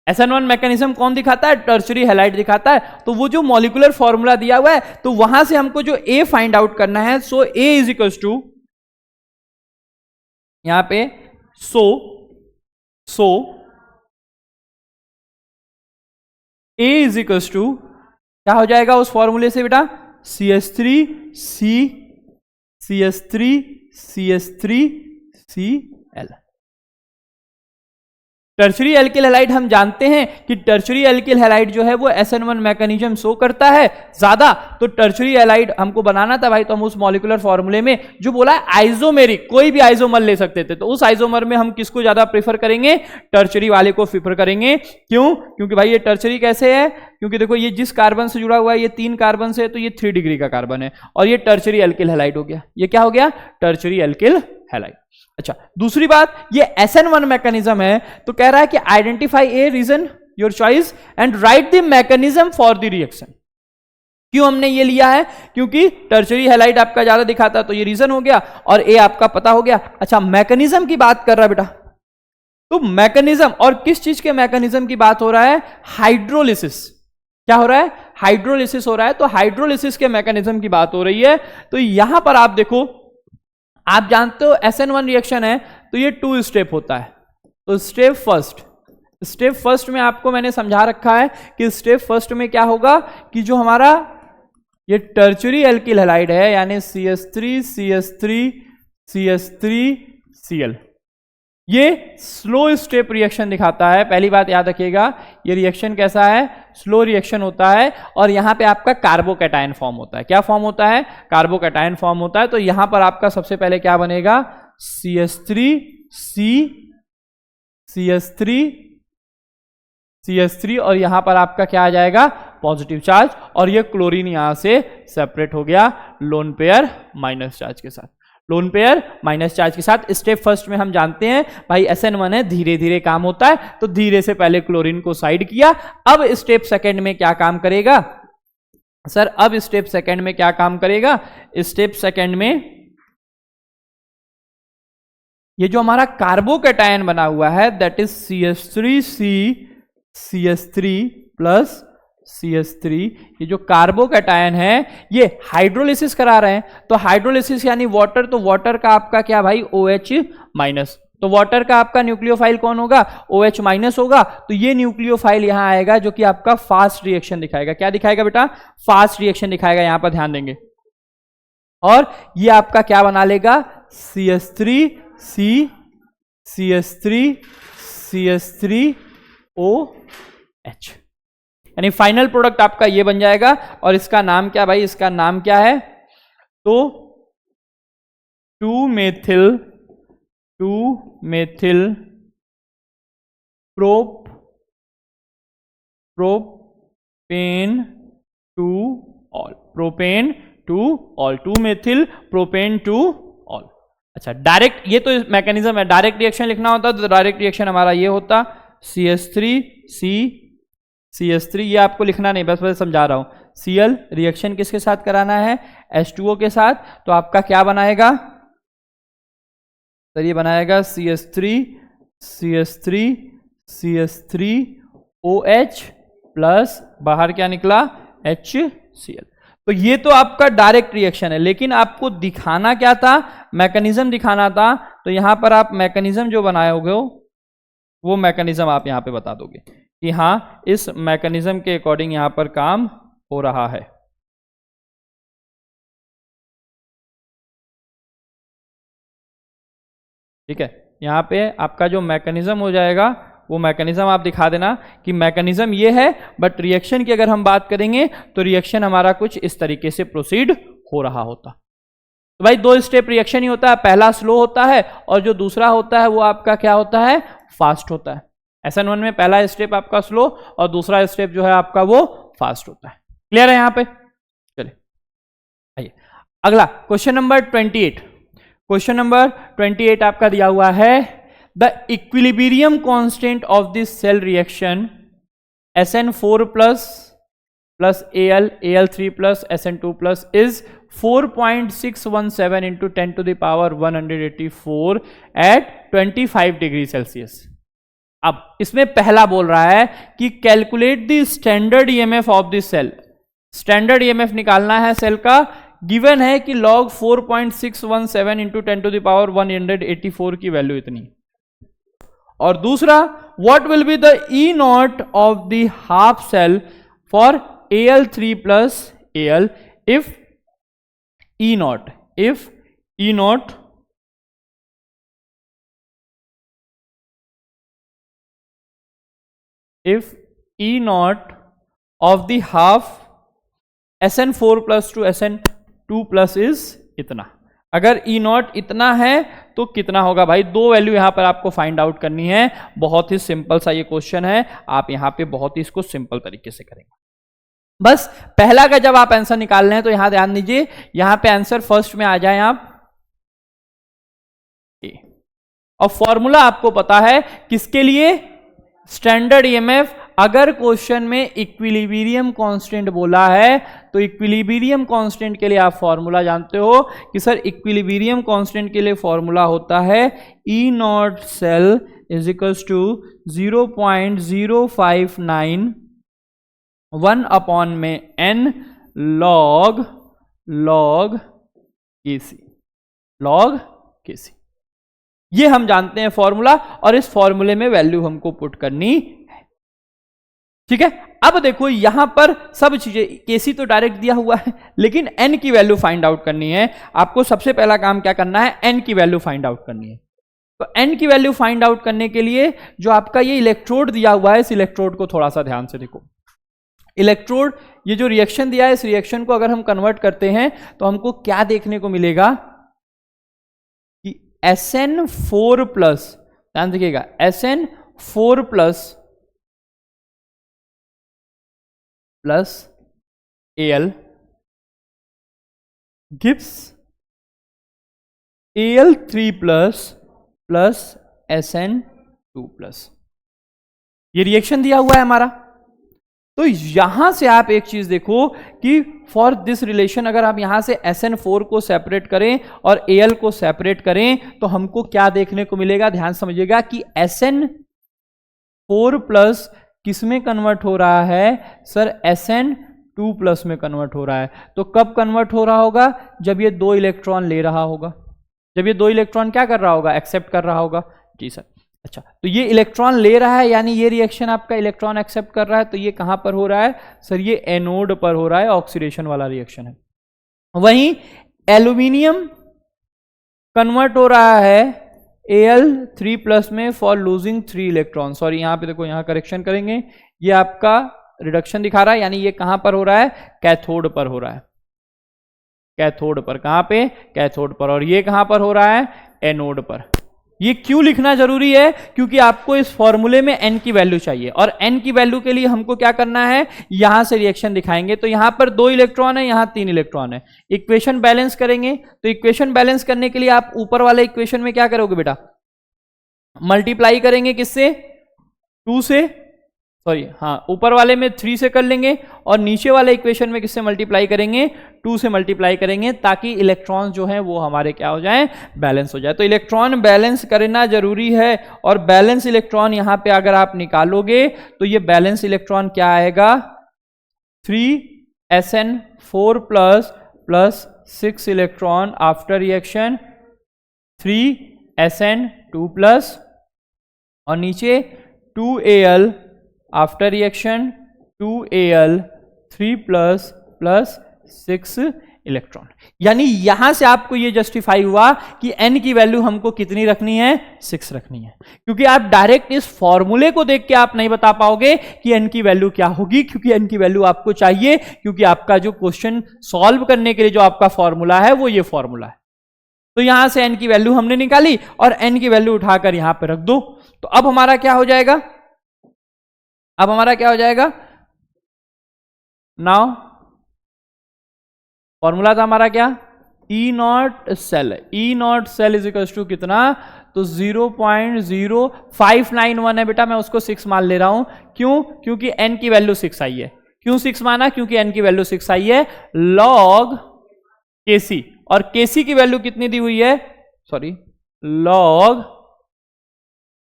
SN1 mechanism कौन दिखाता है? टर्शरी हैलाइड दिखाता है। तो वो जो मॉलिक्यूलर फॉर्मूला दिया हुआ है, तो वहां से हमको जो A फाइंड आउट करना है, सो A इज इक्वल टू, यहां पे सो A इज इक्वल टू क्या हो जाएगा उस फॉर्मूले से बेटा? CH3CL। टर्शरी एल्किल हैलाइड हम जानते हैं कि टर्शरी एल्किल हैलाइड जो है वो SN1 मैकेनिज्म शो करता है ज्यादा। तो टर्शरी हैलाइड हमको बनाना था भाई, तो हम उस मॉलिक्यूलर फॉर्मूले में जो बोला है आइसोमेरिक, कोई भी आइसोमर ले सकते थे, तो उस आइसोमर में हम किसको ज्यादा प्रेफर करेंगे? टर्शरी वाले को प्रेफर करेंगे। क्यों? क्योंकि भाई ये टर्शरी कैसे है? क्योंकि देखो ये जिस कार्बन से जुड़ा हुआ है, ये 3 कार्बन से है, तो ये 3 डिग्री का कार्बन है, और ये टर्शरी एल्किल हैलाइड हो गया। ये क्या हो गया? Tertiary alkyl halide. अच्छा, दूसरी बात, ये SN1 मैकेनिज्म है, तो कह रहा है कि identify A reason your choice and write the mechanism for the reaction. क्यों हमने ये लिया है? क्योंकि टर्शरी हैलाइड आपका ज्यादा दिखाता है, तो ये रीजन हो गया, और ए आपका पता हो गया। अच्छा, मैकेनिज्म की बात कर रहा है बेटा, तो मैकेनिज्म, और किस चीज के मैकेनिज्म की बात हो रहा है? हाइड्रोलिसिस। क्या हो रहा है? हाइड्रोलिसिस हो रहा है। तो हाइड्रोलिसिस के मैकेनिज्म की बात हो रही है। तो यहां पर आप देखो, आप जानते हो SN1 रिएक्शन है तो ये 2 स्टेप होता है। तो स्टेप फर्स्ट में आपको मैंने समझा रखा है कि स्टेप फर्स्ट में क्या होगा कि जो हमारा ये टर्शरी एल्किल हैलाइड है, यानी CH3CH3CH3Cl, ये स्लो स्टेप रिएक्शन दिखाता है। पहली बात याद रखिएगा, ये रिएक्शन कैसा है? स्लो रिएक्शन होता है, और यहां पे आपका कार्बोकैटायन फॉर्म होता है। क्या फॉर्म होता है? कार्बोकैटायन फॉर्म होता है। तो यहां पर आपका सबसे पहले क्या बनेगा? CH3 और यहां पर आपका क्या आ जाएगा? पॉजिटिव चार्ज, और ये क्लोरीन यहां से सेपरेट हो गया लोन पेयर माइनस चार्ज के साथ। लोन पेयर माइनस चार्ज के साथ स्टेप फर्स्ट में हम जानते हैं भाई SN1 है, धीरे धीरे काम होता है, तो धीरे से पहले क्लोरीन को साइड किया। अब स्टेप सेकंड में क्या काम करेगा सर? अब स्टेप सेकंड में क्या काम करेगा? स्टेप सेकंड में ये जो हमारा कार्बोकैटायन बना हुआ है, that is CH3 plus CH3, ये जो कार्बोकैटायन है ये हाइड्रोलिसिस करा रहे हैं। तो हाइड्रोलिसिस यानी वाटर, तो वाटर का आपका क्या भाई? OH minus. तो वाटर का आपका न्यूक्लियोफाइल कौन होगा? OH माइनस होगा। तो ये न्यूक्लियोफाइल यहां आएगा जो कि आपका फास्ट रिएक्शन दिखाएगा। क्या दिखाएगा बेटा? फास्ट रिएक्शन दिखाएगा। यहां पर ध्यान देंगे, और ये आपका क्या बना लेगा? CH3CH3OH, यानी फाइनल प्रोडक्ट आपका ये बन जाएगा। और इसका नाम क्या भाई? इसका नाम क्या है? तो two methyl propane two ol, propane two ol, 2 methyl propane two ol. अच्छा, डायरेक्ट, ये तो मैकेनिज्म है, डायरेक्ट रिएक्शन लिखना होता तो डायरेक्ट रिएक्शन हमारा ये होता CH3 ये आपको लिखना नहीं, बस समझा रहा हूं। Cl रिएक्शन किसके साथ कराना है? H2O के साथ, तो आपका क्या बनाएगा सर? ये बनाएगा CH3OH प्लस बाहर क्या निकला? HCl। तो ये तो आपका डायरेक्ट रिएक्शन है, लेकिन आपको दिखाना क्या था? मैकेनिज्म दिखाना था। तो यहां पर आप मैकेनिज्म जो बनाओगे वो मैकेनिज्म आप यहां पे बता दोगे कि हां इस मैकेनिज्म के अकॉर्डिंग यहां पर काम हो रहा है। ठीक है, यहां पे आपका जो मैकेनिज्म हो जाएगा वो मैकेनिज्म आप दिखा देना कि मैकेनिज्म ये है, बट रिएक्शन की अगर हम बात करेंगे तो रिएक्शन हमारा कुछ इस तरीके से प्रोसीड हो रहा होता। तो भाई 2 स्टेप रिएक्शन ही होता है, पहला स्लो होता है और जो दूसरा होता है वो आपका क्या होता है? फास्ट होता है। SN1 में पहला स्टेप आपका स्लो और दूसरा स्टेप जो है आपका वो फास्ट होता है। क्लियर है यहां पे? चलिए आइए अगला क्वेश्चन नंबर 28। क्वेश्चन नंबर 28 आपका दिया हुआ है, the equilibrium constant of this cell reaction SN4 plus Al3 plus SN2 plus is 4.617 into 10 to the power 184 at 25 degree Celsius. अब इसमें पहला बोल रहा है कि calculate the standard EMF of this cell. Standard EMF निकालना है सेल का, गिवन है कि log 4.617 into 10 to the power 184 की वैल्यू इतनी। और दूसरा, what will be the E naught of the half cell for Al3 plus Al if E naught of the half SN4 plus to SN2 plus is इतना। अगर E naught इतना है तो कितना होगा भाई? 2 वैल्यू यहां पर आपको फाइंड आउट करनी है। बहुत ही सिंपल सा ये क्वेश्चन है, आप यहां पे बहुत ही इसको सिंपल तरीके से करेंगे। बस पहला का जब आप आंसर निकाल रहे हैं तो यहां ध्यान दीजिए, यहां पे आंसर फर्स्ट में आ जाए आप ए। और फॉर्मूला आपको पता है किसके लिए? Standard EMF. अगर क्वेश्चन में इक्विलिब्रियम कांस्टेंट बोला है तो इक्विलिब्रियम कांस्टेंट के लिए आप फॉर्मूला जानते हो कि सर इक्विलिब्रियम कांस्टेंट के लिए फॉर्मूला होता है E naught cell is equals to 0.059 1 upon में n log Kc। ये हम जानते हैं फॉर्मूला, और इस फॉर्मूले में वैल्यू हमको पुट करनी है। ठीक है, अब देखो यहां पर सब चीजें, Kc तो डायरेक्ट दिया हुआ है, लेकिन n की वैल्यू फाइंड आउट करनी है। आपको सबसे पहला काम क्या करना है? n की वैल्यू फाइंड आउट करनी है। तो n की वैल्यू फाइंड आउट करने के लिए जो आपका ये इलेक्ट्रोड दिया हुआ है, इस इलेक्ट्रोड को थोड़ा सा ध्यान से देखो। इलेक्ट्रोड, ये जो रिएक्शन दिया है, इस रिएक्शन को अगर हम कन्वर्ट करते हैं तो हमको क्या देखने को मिलेगा कि SN4 प्लस, ध्यान देखिएगा, SN4 plus Al gives Al3 plus SN2 plus. ये रिएक्शन दिया हुआ है हमारा। तो यहां से आप एक चीज देखो कि फॉर दिस रिलेशन अगर आप यहां से SN4 को सेपरेट करें और Al को सेपरेट करें तो हमको क्या देखने को मिलेगा? ध्यान समझिएगा कि SN4 प्लस किस में कन्वर्ट हो रहा है? सर SN2 प्लस में कन्वर्ट हो रहा है। तो कब कन्वर्ट हो रहा होगा? जब ये 2 इलेक्ट्रॉन ले रहा होगा। जब ये 2 इलेक्ट्रॉन क्या कर रहा होगा? एक्सेप्ट कर रहा होगा। जी सर। अच्छा, तो ये इलेक्ट्रॉन ले रहा है, यानी ये रिएक्शन आपका इलेक्ट्रॉन एक्सेप्ट कर रहा है। तो ये कहां पर हो रहा है? सर ये एनोड पर हो रहा है, ऑक्सीडेशन वाला रिएक्शन है। वहीं एल्यूमिनियम कन्वर्ट हो रहा है Al3 प्लस में फॉर लूजिंग 3 इलेक्ट्रॉन। सॉरी, यहां पे देखो, यहां करेक्शन करेंगे, ये आपका रिडक्शन दिखा रहा है, यानी ये कहां पर हो रहा है? कैथोड पर हो रहा है। कैथोड पर, कहां पे? कैथोड पर। और ये कहां पर हो रहा है? एनोड पर। ये क्यों लिखना जरूरी है? क्योंकि आपको इस फॉर्मूले में n की वैल्यू चाहिए, और n की वैल्यू के लिए हमको क्या करना है, यहां से रिएक्शन दिखाएंगे। तो यहां पर 2 इलेक्ट्रॉन है, यहां 3 इलेक्ट्रॉन है, इक्वेशन बैलेंस करेंगे। तो इक्वेशन बैलेंस करने के लिए आप ऊपर वाले इक्वेशन में क्या करोगे बेटा, मल्टीप्लाई करेंगे किससे, 2 से, सॉरी हाँ, ऊपर वाले में 3 से कर लेंगे, और नीचे वाले इक्वेशन में किससे मल्टीप्लाई करेंगे, 2 से मल्टीप्लाई करेंगे, ताकि इलेक्ट्रॉन जो है वो हमारे क्या हो जाए, बैलेंस हो जाए। तो इलेक्ट्रॉन बैलेंस करना जरूरी है, और बैलेंस इलेक्ट्रॉन यहां पे अगर आप निकालोगे तो ये बैलेंस इलेक्ट्रॉन क्या आएगा, 3SN4 plus 6 electron after reaction 3SN2 plus, और नीचे 2Al after reaction 2Al 3 plus 6 electron. यानी यहां से आपको यह जस्टिफाई हुआ कि n की वैल्यू हमको कितनी रखनी है, 6 रखनी है। क्योंकि आप डायरेक्ट इस फॉर्मूले को देख के आप नहीं बता पाओगे कि n की वैल्यू क्या होगी, क्योंकि n की वैल्यू आपको चाहिए, क्योंकि आपका जो क्वेश्चन सॉल्व करने के लिए जो आपका फॉर्मूला है वो ये फॉर्मूला है। तो यहां से n की वैल्यू हमने निकाली, और n की वैल्यू उठाकर यहां पर रख दो। तो अब हमारा क्या हो जाएगा, अब हमारा क्या हो जाएगा, नाउ फॉर्मूला था हमारा क्या, E naught cell, E naught cell is equal to कितना, तो 0.0591 है बेटा, मैं उसको 6 मान ले रहा हूं। क्यों? क्योंकि n की वैल्यू 6 आई है। क्यों 6 माना? क्योंकि n की वैल्यू 6 आई है, log Kc, और Kc की वैल्यू कितनी दी हुई है, सॉरी log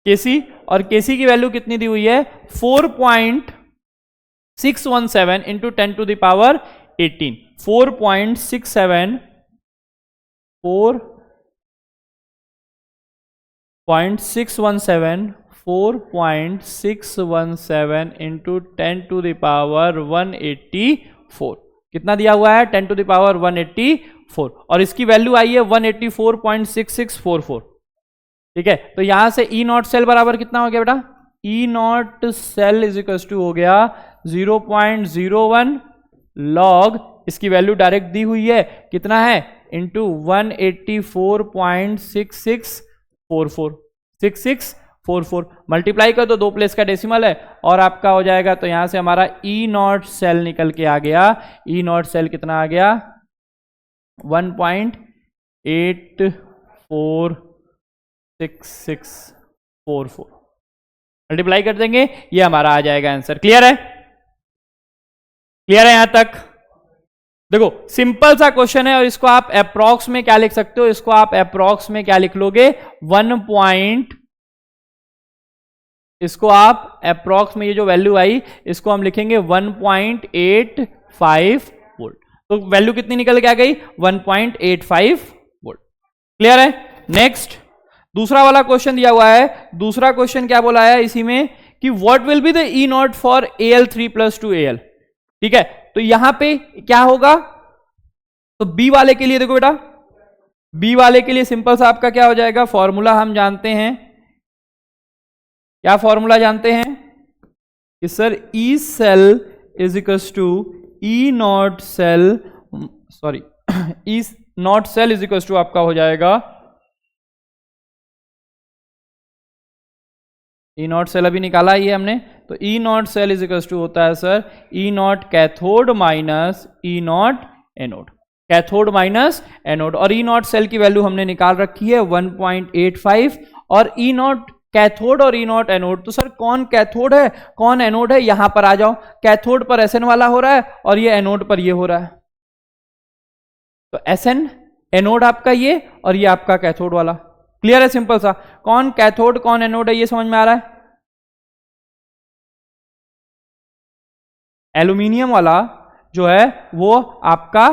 Kc, और Kc की वैल्यू कितनी दी हुई है, 4.617 into 10 to the power 18, 4.617 into 10 to the power 184, कितना दिया हुआ है, 10 टू द पावर 184, और इसकी वैल्यू आई है 184.6644। ठीक है, तो यहां से E नॉट सेल बराबर कितना हो गया बेटा, E naught cell is equal to हो गया 0.01 लॉग, इसकी वैल्यू डायरेक्ट दी हुई है कितना है, इंटू 184.6644, मल्टीप्लाई कर दो, 2 प्लेस का डेसिमल है, और आपका हो जाएगा। तो यहां से हमारा E नॉट सेल निकल के आ गया, E नॉट सेल कितना आ गया, 1.8644, मल्टीप्लाई कर देंगे, ये हमारा आ जाएगा आंसर। क्लियर है, क्लियर है यहां तक? देखो सिंपल सा क्वेश्चन है, और इसको आप अप्रॉक्स में क्या लिख सकते हो, इसको आप अप्रॉक्स में क्या लिख लोगे, इसको आप अप्रॉक्स में ये जो वैल्यू आई इसको हम लिखेंगे 1.85 वोल्ट। तो वैल्यू कितनी निकल के आ गई, 1.85 वोल्ट। क्लियर है? नेक्स्ट दूसरा वाला क्वेश्चन दिया हुआ है। दूसरा क्वेश्चन क्या बोला है इसी में कि what will be the E not for Al3 + 2Al। ठीक है, तो यहां पे क्या होगा, तो बी वाले के लिए देखो बेटा, बी वाले के लिए सिंपल सा आपका क्या हो जाएगा, फॉर्मूला हम जानते हैं, क्या फॉर्मूला जानते हैं कि sir E cell is equals to E naught cell, sorry E naught cell is equals to आपका हो जाएगा, ई नॉट सेल अभी निकाला ही है हमने, तो E naught cell is equals to होता है sir E naught cathode minus E naught anode, cathode minus anode. और ई नॉट सेल की वैल्यू हमने निकाल रखी है 1.85, और ई नॉट कैथोड और ई नॉट एनोड। तो सर कौन कैथोड है कौन एनोड है, यहां पर आ जाओ, कैथोड पर एसएन वाला हो रहा है और ये एनोड पर ये हो रहा है, तो एसएन एनोड आपका ये और ये आपका कैथोड वाला। क्लियर है? सिंपल सा, कौन कैथोड कौन एनोड है ये समझ में आ रहा है। एल्यूमिनियम वाला जो है वो आपका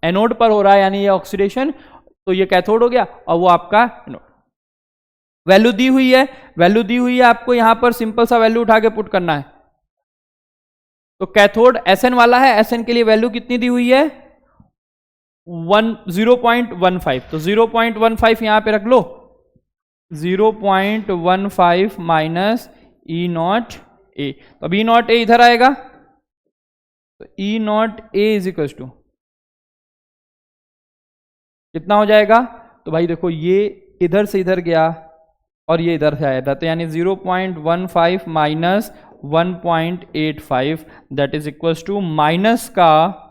एनोड पर हो रहा है, यानी ये ऑक्सीडेशन, तो ये कैथोड हो गया और वो आपका एनोड। वैल्यू दी हुई है, वैल्यू दी हुई है आपको, यहां पर सिंपल सा वैल्यू उठा के पुट करना है। तो कैथोड एसएन वाला है, एसएन के लिए वैल्यू कितनी दी हुई है 0.15, तो 0.15 यहां पे रख लो, 0.15 माइनस ई नॉट ए, तो अब ई नॉट ए इधर आएगा, तो E naught A is equal to कितना हो जाएगा, तो भाई देखो ये इधर से इधर गया और ये इधर से आया था, तो यानी 0.15 minus 1.85 that is equals to minus का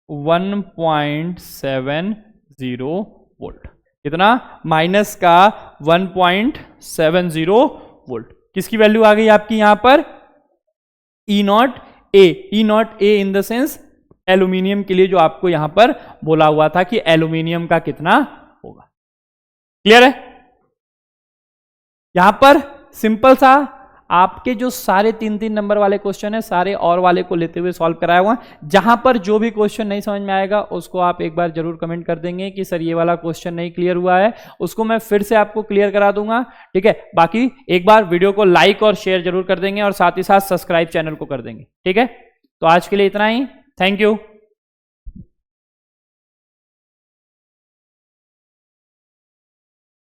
1.70 वोल्ट। कितना? माइनस का 1.70 वोल्ट। किसकी वैल्यू आ गई आपकी यहां पर? E naught A in the sense aluminium के लिए जो आपको यहां पर बोला हुआ था कि एल्यूमिनियम का कितना होगा। क्लियर है? यहां पर सिंपल सा आपके जो सारे 3-3 नंबर वाले क्वेश्चन है सारे और वाले को लेते हुए सॉल्व कराया हुआ। जहां पर जो भी क्वेश्चन नहीं समझ में आएगा उसको आप एक बार जरूर कमेंट कर देंगे कि सर ये वाला क्वेश्चन नहीं क्लियर हुआ है, उसको मैं फिर से आपको क्लियर करा दूंगा। ठीक है, बाकी एक बार वीडियो को लाइक और शेयर जरूर कर देंगे और साथ ही साथ सब्सक्राइब चैनल को कर देंगे। ठीक है, तो आज के लिए इतना ही। Thank you.